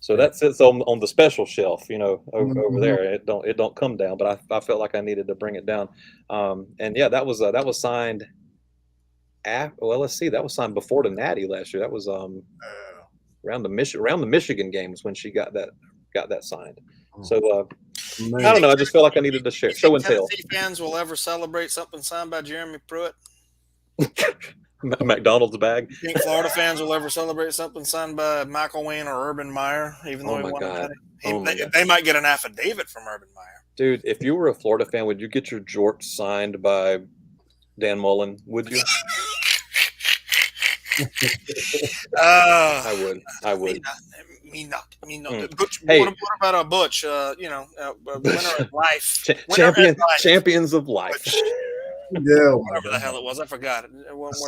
B: So that sits on the special shelf, over there. It don't come down, but I felt like I needed to bring it down. And yeah, that was signed. Let's see, that was signed before the Natty last year. That was around the Michigan games when she got that signed. So I don't know. I just felt like I needed to share. Show and tell.
A: Tennessee fans will ever celebrate something signed by Jeremy Pruitt?
B: McDonald's bag.
A: You think Florida fans will ever celebrate something signed by Michael Wayne or Urban Meyer, even though he won it? They might get an affidavit from Urban Meyer.
B: Dude, if you were a Florida fan, would you get your jorts signed by Dan Mullen? Would you? I would.
A: Me not. Butch, hey, what about Butch? Winner of life.
B: Champions of life.
D: Yeah,
A: whatever the hell it was, I forgot it.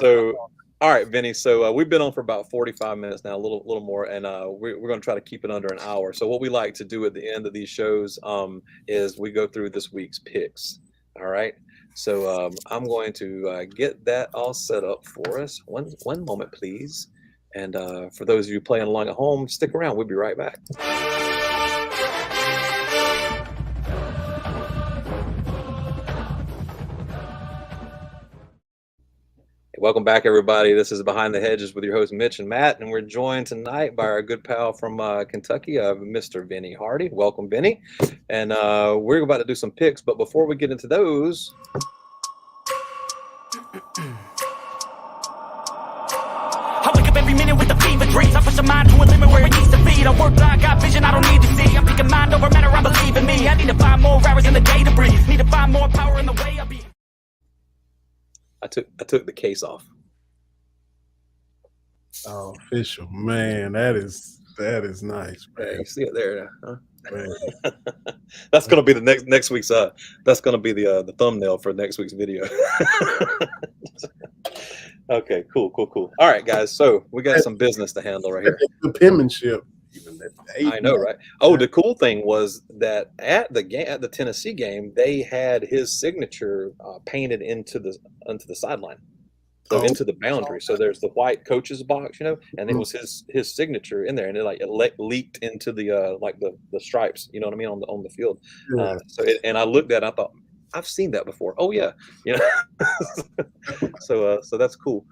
B: So, all right, Vinny. So we've been on for about 45 minutes now, a little more, and we're going to try to keep it under an hour. So what we like to do at the end of these shows is we go through this week's picks. All right. So I'm going to get that all set up for us. One moment, please. And for those of you playing along at home, stick around. We'll be right back. Welcome back, everybody. This is Behind the Hedges with your host, Mitch and Matt, and we're joined tonight by our good pal from Kentucky, Mr. Vinny Hardy. Welcome, Vinny. And we're about to do some picks, but before we get into those...
C: I wake up every minute with the fever dreams. I push my mind to a limit where it needs to be. I work blind, got vision I don't need to see. I'm picking mind over matter, I believe in me. I need to find more hours in the day to breathe. Need to find more power in the way I be.
B: I took the case off.
D: Oh, official, man, that is nice,
B: Yeah,
D: man.
B: you see it there, huh?
D: Man.
B: That's gonna be the next week's. That's gonna be the thumbnail for next week's video. Okay, cool. All right, guys. So we got some business to handle right here.
D: The penmanship, even that.
B: I know, right? Oh, the cool thing was that at the Tennessee game, they had his signature painted into the sideline, so into the boundary. So there's the white coach's box, and it was his signature in there, and it leaked into the the stripes, you know what I mean, on the field.
D: Yeah.
B: And I looked at it, I thought, I've seen that before. Oh yeah, So that's cool.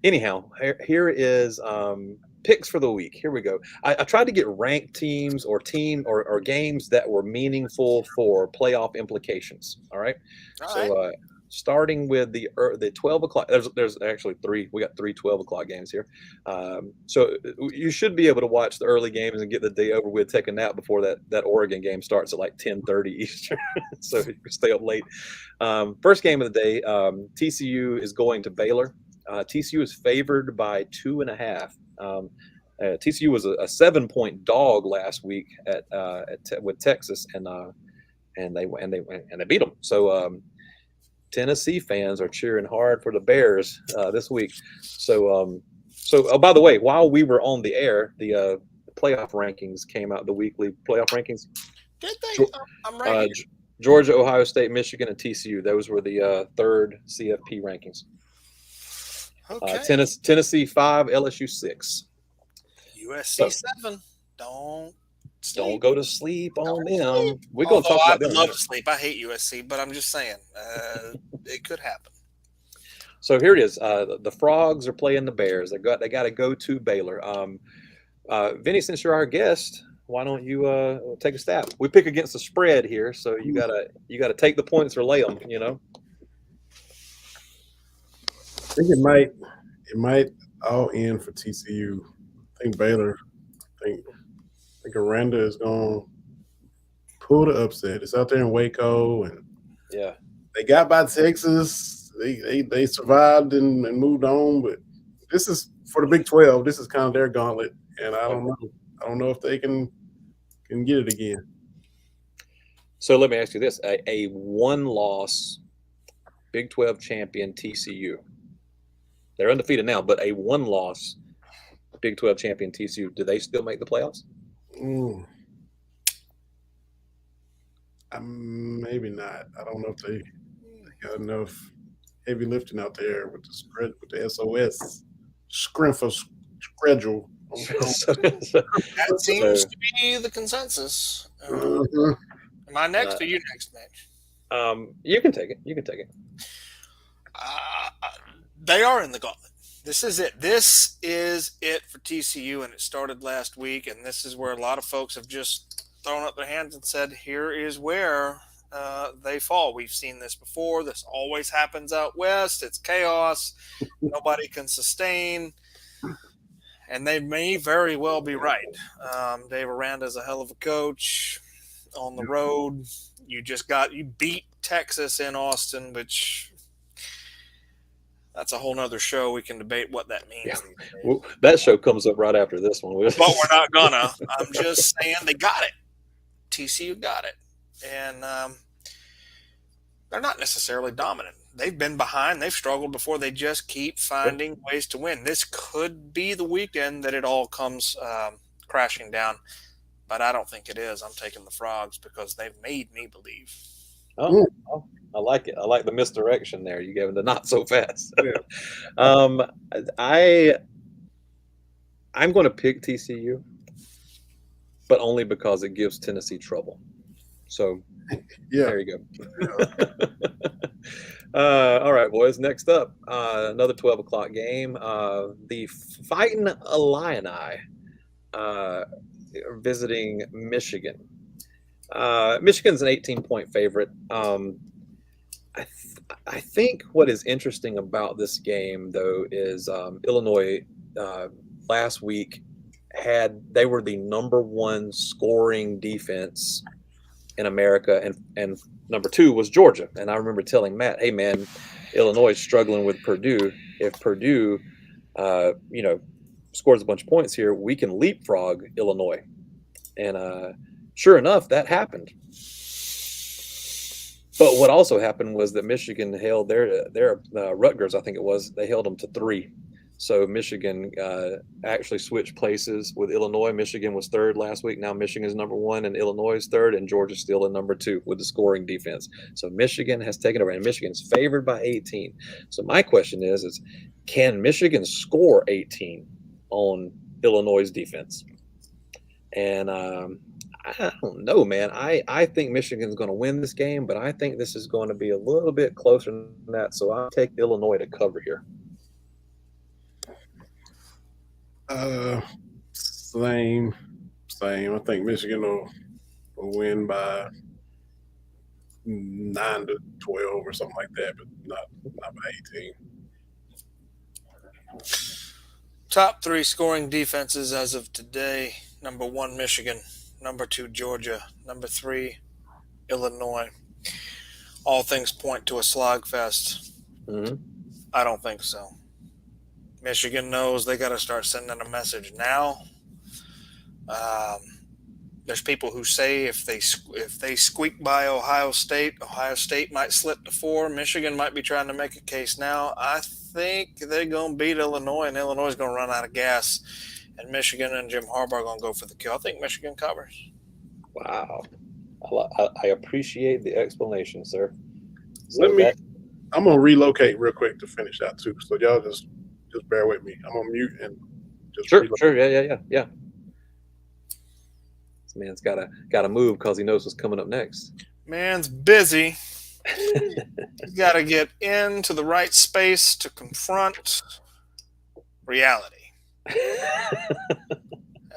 B: Anyhow, here is picks for the week. Here we go. I tried to get ranked teams or games that were meaningful for playoff implications. All right. Starting with the 12 o'clock. There's actually three. We got 12 o'clock games here. So you should be able to watch the early games and get the day over with, take a nap before that Oregon game starts at like 10:30 Eastern. So you can stay up late. First game of the day, TCU is going to Baylor. TCU is favored by 2.5. TCU was a 7-point dog last week with Texas, and they beat them. So Tennessee fans are cheering hard for the Bears this week. So by the way, while we were on the air, the playoff rankings came out. The weekly playoff rankings.
A: Did they? I'm right here.
B: Georgia, Ohio State, Michigan, and TCU. Those were the third CFP rankings.
A: Okay.
B: Tennessee 5, LSU 6.
A: USC 7.
B: Don't go to sleep on them.
A: Sleep.
B: We're going to talk about them.
A: I love to sleep. I hate USC, but I'm just saying it could happen.
B: So here it is. The Frogs are playing the Bears. They got to go to Baylor. Vinny, since you're our guest, why don't you take a stab? We pick against the spread here, so you gotta take the points or lay them.
D: I think it might all end for TCU. I think Baylor. I think Aranda is going to pull the upset. It's out there in Waco, and
B: yeah,
D: they got by Texas. They survived and moved on, but this is for the Big 12. This is kind of their gauntlet, and I don't know if they can get it again.
B: So let me ask you this: a one-loss Big 12 champion TCU. They're undefeated now, but a one-loss Big 12 champion TCU, do they still make the playoffs?
D: Maybe not. I don't know if they got enough heavy lifting out there with the SOS schedule.
A: That seems to be the consensus. Am I next or you next, Mitch?
B: You can take it.
A: They are in the gauntlet. This is it. This is it for TCU, and it started last week, and this is where a lot of folks have just thrown up their hands and said, here is where they fall. We've seen this before. This always happens out west. It's chaos. Nobody can sustain. And they may very well be right. Dave Aranda's a hell of a coach on the road. You beat Texas in Austin, which that's a whole nother show. We can debate what that means.
B: Yeah. Well, that show comes up right after this one.
A: But we're not gonna. I'm just saying they got it. TCU got it. And they're not necessarily dominant. They've been behind. They've struggled before. They just keep finding ways to win. This could be the weekend that it all comes crashing down. But I don't think it is. I'm taking the Frogs because they've made me believe.
B: Oh, I like it. I like the misdirection there. You gave them the not so fast.
D: Yeah.
B: I'm going to pick TCU, but only because it gives Tennessee trouble. So
D: Yeah.
B: there you All right, boys. Next up, another 12 o'clock game. The Fighting Illini visiting Michigan. Michigan's an 18-point favorite. I think what is interesting about this game, though, is Illinois last week they were the number one scoring defense in America, and number two was Georgia. And I remember telling Matt, "Hey, man, Illinois is struggling with Purdue. If Purdue, scores a bunch of points here, we can leapfrog Illinois." And sure enough, that happened. But what also happened was that Michigan held their Rutgers, I think it was, they held them to 3. So Michigan actually switched places with Illinois. Michigan was 3rd last week. Now Michigan is number 1 and Illinois is 3rd, and Georgia's still in number 2 with the scoring defense. So Michigan has taken over, and Michigan is favored by 18. So my question is can Michigan score 18 on Illinois' defense? And I don't know, man. I think Michigan's going to win this game, but I think this is going to be a little bit closer than that. So I'll take Illinois to cover here.
D: Same. I think Michigan will win by 9-12 or something like that, but not by 18.
A: Top 3 scoring defenses as of today: number 1, Michigan; number 2, Georgia; number 3, Illinois. All things point to a slogfest.
B: Mm-hmm.
A: I don't think so. Michigan knows they got to start sending a message now. There's people who say if they squeak by Ohio State might slip to 4. Michigan might be trying to make a case now. I think they're going to beat Illinois, and Illinois is going to run out of gas, and Michigan and Jim Harbaugh are going to go for the kill. I think Michigan covers.
B: Wow. I appreciate the explanation, sir.
D: So I'm going to relocate real quick to finish out, too. So y'all just bear with me. I'm on mute and just relocate.
B: Sure. Yeah. This man's got to move because he knows what's coming up next.
A: Man's busy. He's got to get into the right space to confront reality,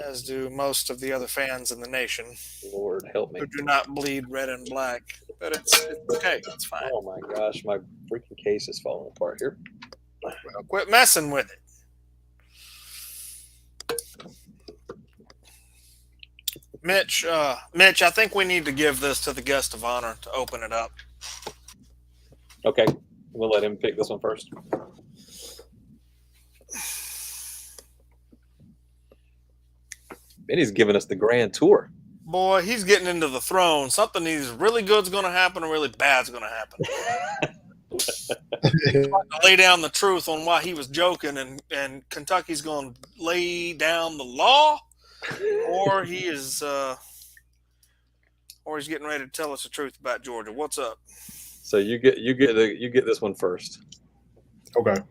A: as do most of the other fans in the nation.
B: Lord help me.
A: Who do not bleed red and black. But it's okay. It's fine.
B: Oh my gosh, my freaking case is falling apart here.
A: Well, quit messing with it. Mitch, I think we need to give this to the guest of honor to open it up.
B: Okay, we'll let him pick this one first. Benny's giving us the grand tour.
A: Boy, he's getting into the throne. Something either really good's going to happen or really bad's going to happen. Lay down the truth on why he was joking, and Kentucky's going to lay down the law, or he's getting ready to tell us the truth about Georgia. What's up?
B: So you get this one first.
D: Okay.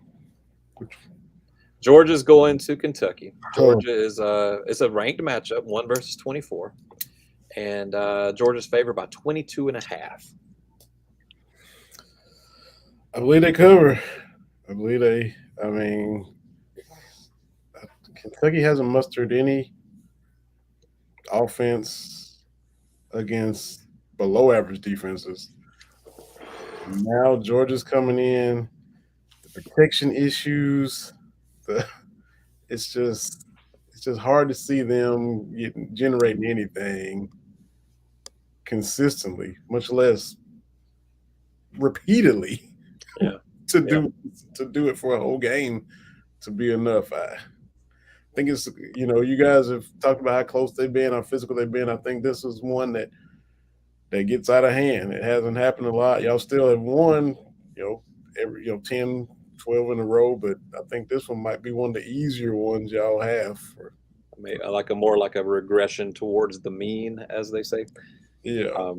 B: Georgia's going to Kentucky. Georgia is it's a ranked matchup, 1 versus 24, and Georgia's favored by 22.5.
D: I believe they cover. Kentucky hasn't mustered any offense against below average defenses. Now Georgia's coming in, the protection issues, it's just hard to see them generating anything consistently, much less repeatedly.
B: Yeah.
D: to do it for a whole game to be enough. I think it's, you guys have talked about how close they've been, how physical they've been. I think this is one that gets out of hand. It hasn't happened a lot. Y'all still have won, every 10, 12 in a row, but I think this one might be one of the easier ones y'all have.
B: More like a regression towards the mean, as they say.
D: Yeah.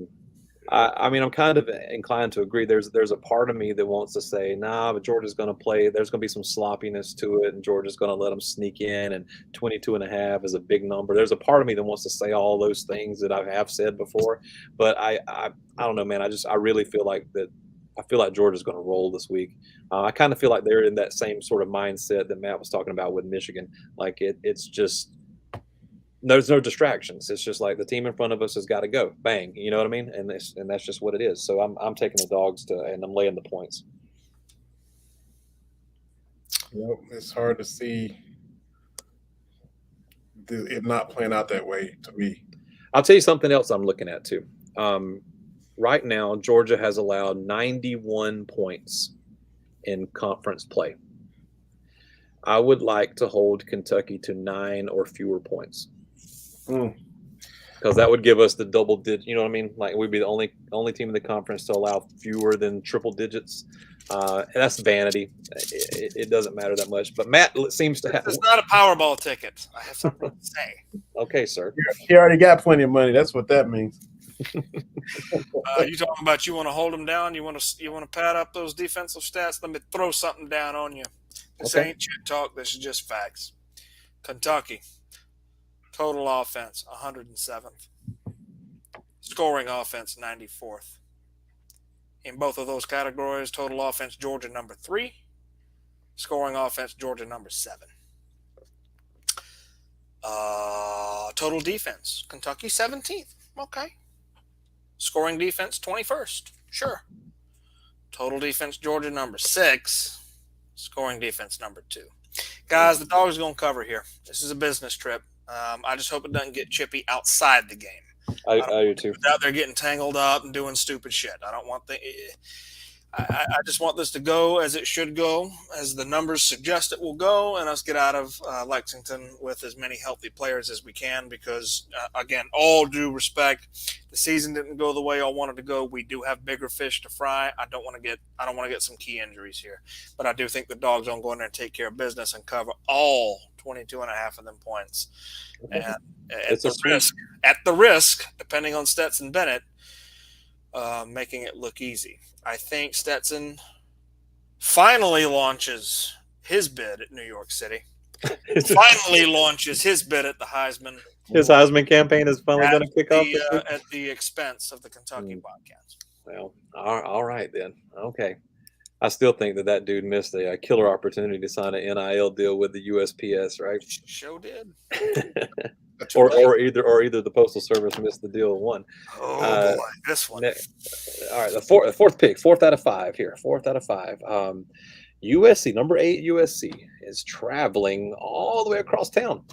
B: I'm kind of inclined to agree. There's a part of me that wants to say, nah, but Georgia's going to play. There's going to be some sloppiness to it, and Georgia's going to let them sneak in, and 22.5 is a big number. There's a part of me that wants to say all those things that I have said before, but I don't know, man. I really feel like that I feel like Georgia's going to roll this week. I kind of feel like they're in that same sort of mindset that Matt was talking about with Michigan. Like it's just there's no distractions. It's just like the team in front of us has got to go, bang. You know what I mean? And that's just what it is. So I'm taking the dogs and I'm laying the points.
D: Yep, it's hard to see it not playing out that way to me.
B: I'll tell you something else I'm looking at too. Right now, Georgia has allowed 91 points in conference play. I would like to hold Kentucky to 9 or fewer points. Because that would give us the double digit. You know what I mean? Like we'd be the only team in the conference to allow fewer than triple digits. And that's vanity. It doesn't matter that much. But Matt seems to have.
A: It's not a Powerball ticket. I have something to say.
B: Okay, sir.
D: He already got plenty of money. That's what that means.
A: You talking about you want to hold them down? You want to pad up those defensive stats? Let me throw something down on you. This ain't shit talk. This is just facts. Kentucky, total offense 107th, scoring offense 94th. In both of those categories, total offense Georgia number 3, scoring offense Georgia number 7. Total defense Kentucky 17th. Okay. Scoring defense 21st. Sure. Total defense Georgia number 6. Scoring defense number 2. Guys, the Dogs are going to cover here. This is a business trip. I just hope it doesn't get chippy outside the game.
B: I do too.
A: Out there getting tangled up and doing stupid shit. I don't want I just want this to go as it should go, as the numbers suggest it will go, and us get out of Lexington with as many healthy players as we can. Because again, all due respect, the season didn't go the way I wanted to go. We do have bigger fish to fry. I don't want to get some key injuries here, but I do think the Dogs don't go in there and take care of business and cover all 22 and a half of them points. And at the risk, depending on Stetson Bennett, making it look easy. I think Stetson finally launches his bid at New York City. Finally launches his bid at the Heisman.
B: His Heisman campaign is finally going to kick off
A: at the expense of the Kentucky Wildcats.
B: Well, all right then. Okay. I still think that dude missed a killer opportunity to sign an NIL deal with the USPS, right?
A: Sure did.
B: or either the Postal Service missed the deal and won.
A: Oh boy, this one.
B: All right, the fourth pick, 4th out of 5 here. 4th out of 5. USC, number 8 USC is traveling all the way across town.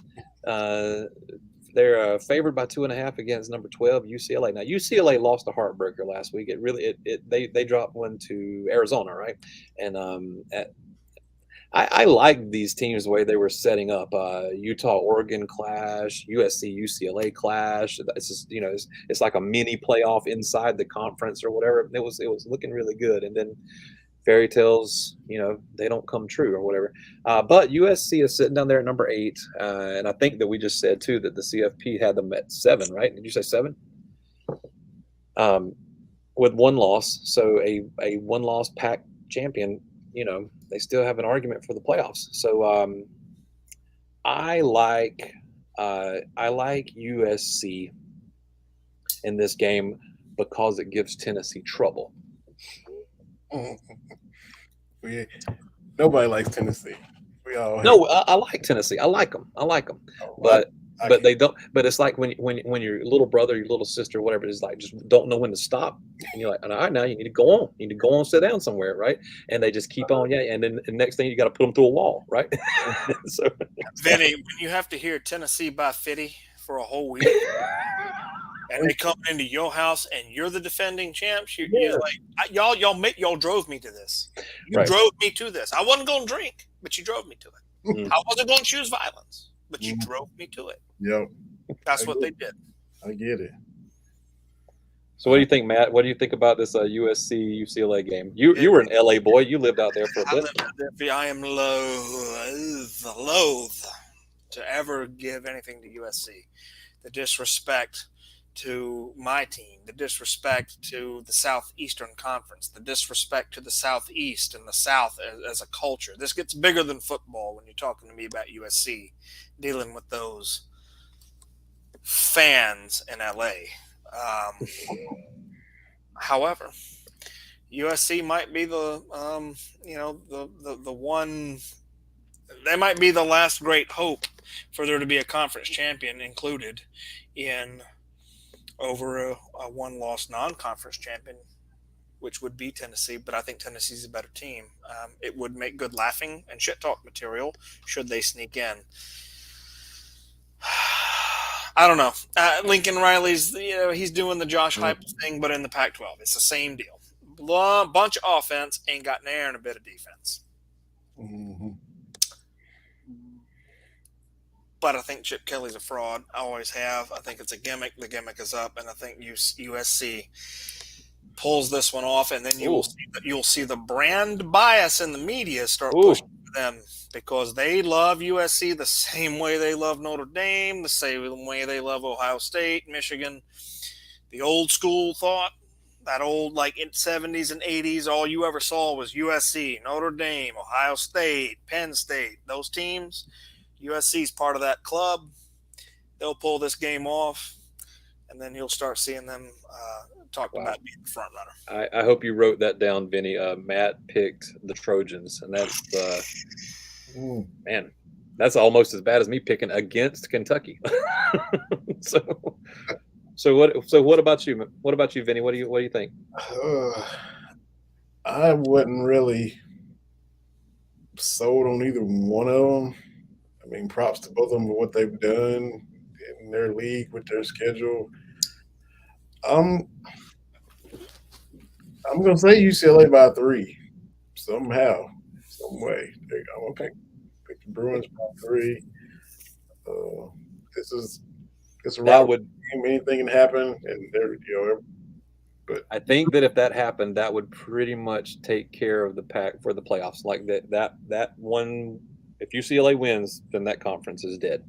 B: They're favored by 2.5 against number 12 UCLA. Now UCLA lost a heartbreaker last week. They dropped one to Arizona, right? And I like these teams the way they were setting up. Utah Oregon clash, USC UCLA clash. It's just it's like a mini playoff inside the conference or whatever. It was looking really good, and then fairy tales, they don't come true or whatever. But USC is sitting down there at number 8. And I think that we just said, too, that the CFP had them at 7, right? Did you say 7? With one loss. So a one-loss Pac champion, they still have an argument for the playoffs. So I like USC in this game because it gives Tennessee trouble.
D: Nobody likes Tennessee.
B: I like Tennessee. I like them. But they don't. But it's like when your little brother, your little sister, whatever, is like just don't know when to stop, and you're like, all right, now you need to go on. You need to go on, sit down somewhere, right? And they just keep on, and then the next thing you got to put them through a wall, right? So,
A: Vinny, when you have to hear Tennessee by 50 for a whole week. And they come into your house, and you're the defending champs. You're like, y'all drove me to this. You drove me to this. I wasn't going to drink, but you drove me to it. I wasn't going to choose violence, but you drove me to it.
D: Yep,
A: that's what they did.
D: I get it.
B: So, what do you think, Matt? What do you think about this USC UCLA game? You were an LA boy. You lived out there for a bit.
A: I am loath to ever give anything to USC. The disrespect to my team, the disrespect to the Southeastern Conference, the disrespect to the Southeast and the South as a culture. This gets bigger than football when you're talking to me about USC, dealing with those fans in LA. However, USC might be the the one. They might be the last great hope for there to be a conference champion included in over a one-loss non-conference champion, which would be Tennessee. But I think Tennessee's a better team. It would make good laughing and shit talk material should they sneak in. I don't know. Lincoln Riley's, he's doing the Josh Hype thing, but in the Pac-12, it's the same deal. Bunch of offense, ain't got near and a bit of defense.
D: Mm-hmm.
A: But I think Chip Kelly's a fraud. I always have. I think it's a gimmick. The gimmick is up, and I think USC pulls this one off, and then you'll see the brand bias in the media start pushing them because they love USC the same way they love Notre Dame, the same way they love Ohio State, Michigan. The old school thought, that old like in 70s and 80s, all you ever saw was USC, Notre Dame, Ohio State, Penn State, those teams. USC's part of that club. They'll pull this game off, and then you'll start seeing them talk about being the front runner.
B: I hope you wrote that down, Vinny. Matt picked the Trojans, and that's man, that's almost as bad as me picking against Kentucky. So what about you? What about you, Vinny? What do you think?
D: I wasn't really sold on either one of them. I mean, props to both of them for what they've done in their league with their schedule. I'm gonna say UCLA by 3 somehow, some way. I'm gonna pick the Bruins by 3. It's a rivalry game. Anything can happen, and but
B: I think that if that happened, that would pretty much take care of the pack for the playoffs. Like that one. If UCLA wins, then that conference is dead.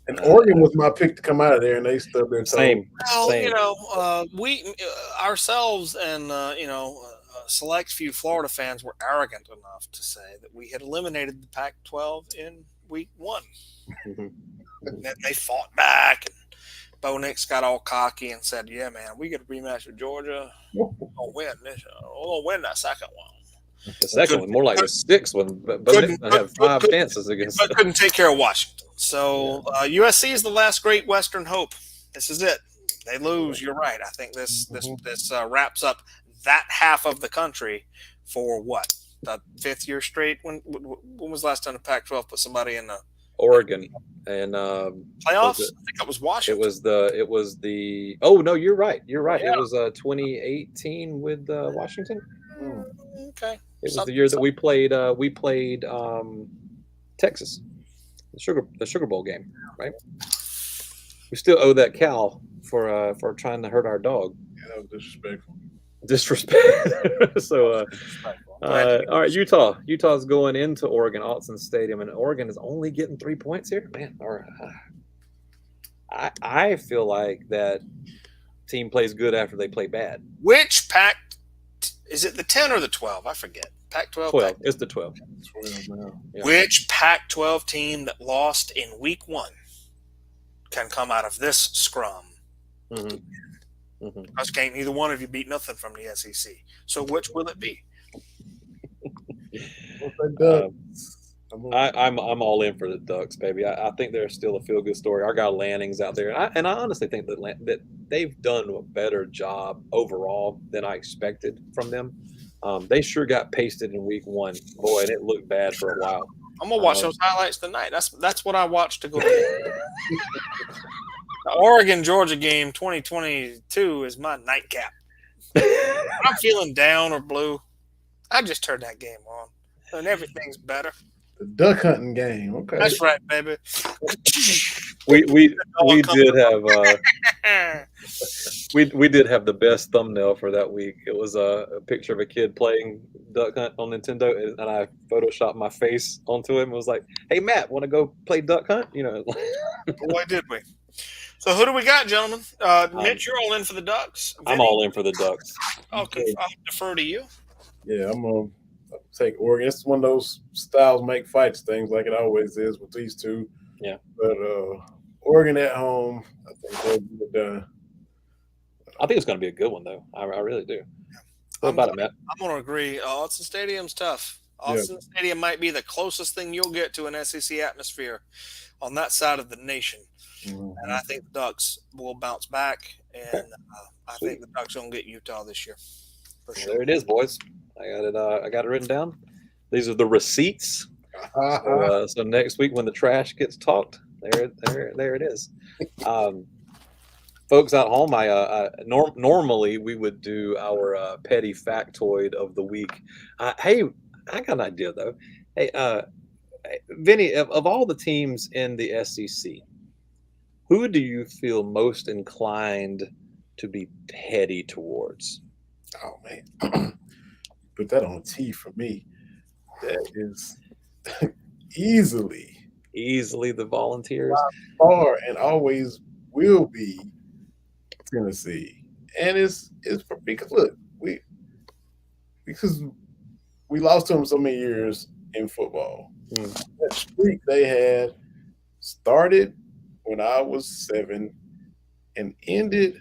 D: And Oregon was my pick to come out of there, and they stubbed their toe.
B: Same.
A: Well, we ourselves and select few Florida fans were arrogant enough to say that we had eliminated the Pac-12 in week 1.
B: Mm-hmm.
A: And then they fought back, and Bo Nix got all cocky and said, "Yeah, man, we get a rematch with Georgia. We'll win this. We'll win that second one."
B: The second one, more like the sixth one, but I have 5 chances against.
A: But couldn't take care of Washington. So USC is the last great Western hope. This is it. They lose. You're right. I think this wraps up that half of the country for what, the 5th year straight. When was the last time the Pac-12 put somebody in the
B: Oregon and
A: playoffs? I think it was Washington.
B: It was the. Oh no, you're right. You're right.
A: Yeah.
B: It was 2018 with Washington.
A: Okay.
B: It was the year that we played. Texas, the Sugar Bowl game, right? We still owe that Cal for trying to hurt our dog.
D: Yeah, that was disrespectful.
B: Disrespect. So, all right, Utah. Utah's going into Oregon Autzen Stadium, and Oregon is only getting 3 points here. Man, I feel like that team plays good after they play bad.
A: Which Pac? Is it the 10 or the 12? I forget. Pac-12?
B: 12. It's the 12.
D: 12 now.
B: Yeah.
A: Which Pac-12 team that lost in week 1 can come out of this scrum?
B: Mm-hmm. Mm-hmm.
A: Because can't neither one of you beat nothing from the SEC. So which will it be?
B: I'm all in for the Ducks, baby. I think they're still a feel-good story. Our guy Lanning's out there, and I honestly think that they've done a better job overall than I expected from them. They sure got pasted in week 1, boy, and it looked bad for a while.
A: I'm gonna watch those highlights tonight. That's what I watched to go. The Oregon Georgia game 2022 is my nightcap. I'm feeling down or blue. I just turned that game on, and everything's better.
D: The duck hunting game. Okay,
A: that's right, baby.
B: We did have we did have the best thumbnail for that week. It was a picture of a kid playing Duck Hunt on Nintendo, and I photoshopped my face onto him. It was like, "Hey Matt, want to go play Duck Hunt?" You know.
A: Boy, did we! So who do we got, gentlemen? Mitch, you're all in for the Ducks.
B: I'm all in for the Ducks.
A: Okay, I'll defer to you.
D: Yeah, I'm gonna take Oregon. It's one of those styles make fights things, like it always is with these two.
B: Yeah,
D: but Oregon at home, I think they'll get it done.
B: I think it's going to be a good one, though. I really do. What about it, Matt?
A: I'm going to agree. Austin Stadium's tough. Austin Stadium might be the closest thing you'll get to an SEC atmosphere on that side of the nation.
D: Mhm.
A: And I think the Ducks will bounce back, and I think the Ducks will get Utah this year. For sure.
B: There it is, boys. I got it. I got it written down. These are the receipts. So next week when the trash gets talked, there it is. Folks at home, normally we would do our petty factoid of the week. Hey, I got an idea though. Hey, Vinny, of all the teams in the SEC, who do you feel most inclined to be petty towards?
D: Oh man, put that on a T for me. That is easily
B: the Volunteers.
D: far and always will be Tennessee, and it's because look, because we lost to them so many years in football. That streak they had started when I was 7 and ended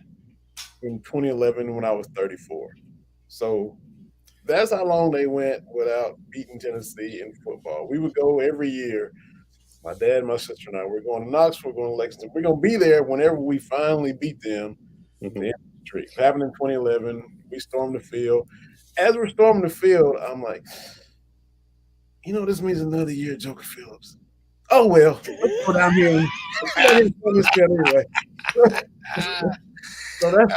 D: in 2011 when I was 34. So that's how long they went without beating Tennessee in football. We would go every year. My dad, my sister, and I. We're going to Knoxville, we're going to Lexington. We're going to be there whenever we finally beat them. The end of the streak. It happened in 2011. We stormed the field. As we're storming the field, I'm like, this means another year, Joker Phillips. Oh well, let's go down here and this field anyway. So that's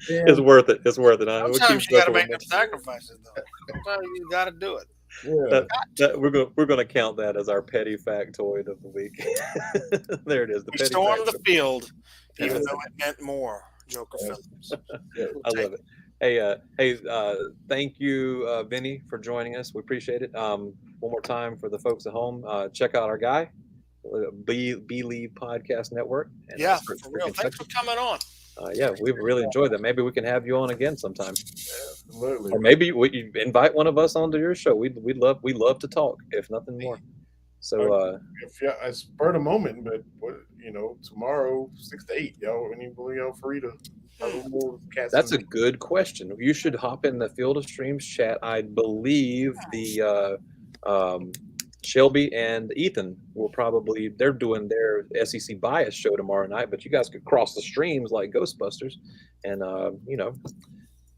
B: it's worth it. It's worth it.
A: Sometimes you got to make them sacrifices, though. Sometimes you got to do it.
D: Yeah.
B: We're going to count that as our petty factoid of the week. There it is.
A: We stormed the field, even though it meant more. Joker Phillips.
B: I love it. Hey, thank you, Vinny, for joining us. We appreciate it. One more time for the folks at home, check out our guy, Believe Podcast Network. And,
A: for real. Thanks for coming on.
B: We've really enjoyed that. Maybe we can have you on again sometime.
D: Absolutely.
B: Or maybe you invite one of us onto your show. We love to talk, if nothing more. So
D: I spurred a moment, but tomorrow 6 to 8, y'all free to.
B: That's a good question. You should hop in the Field of Streams chat. I believe the Shelby and Ethan they're doing their SEC bias show tomorrow night, but you guys could cross the streams like Ghostbusters and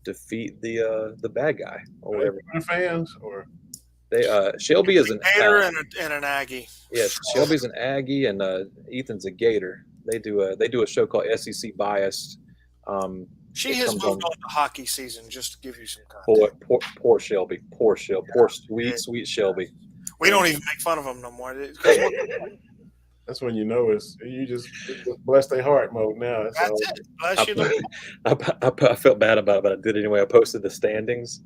B: defeat the bad guy or whatever.
D: Fans or
B: Shelby is an
A: Gator and an Aggie.
B: Yes, Shelby's an Aggie and Ethan's a Gator. They do a show called SEC Biased.
A: She has moved on to hockey season, just to give you some context.
B: Poor Shelby. Poor sweet Shelby.
A: We don't even make fun of them no more.
D: That's when you just bless their heart mode now.
A: That's it. Bless you.
B: I felt bad about it, but I did it anyway. I posted the standings,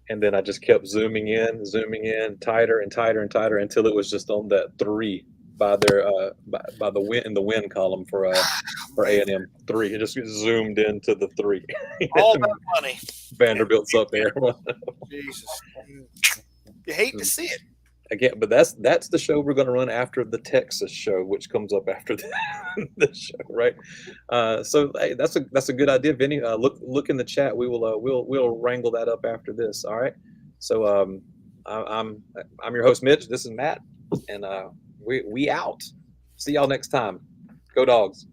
B: and then I just kept zooming in, tighter and tighter and tighter until it was just on that 3 by their by the win column for A&M 3. It just zoomed into the 3.
A: All that money.
B: Vanderbilt's up there.
A: Jesus, you hate to see it.
B: Again, but that's the show we're going to run after the Texas show, which comes up after the show, right? So hey, that's a good idea, Vinny. Look in the chat. We'll wrangle that up after this. All right. So I'm your host, Mitch. This is Matt, and we out. See y'all next time. Go Dogs.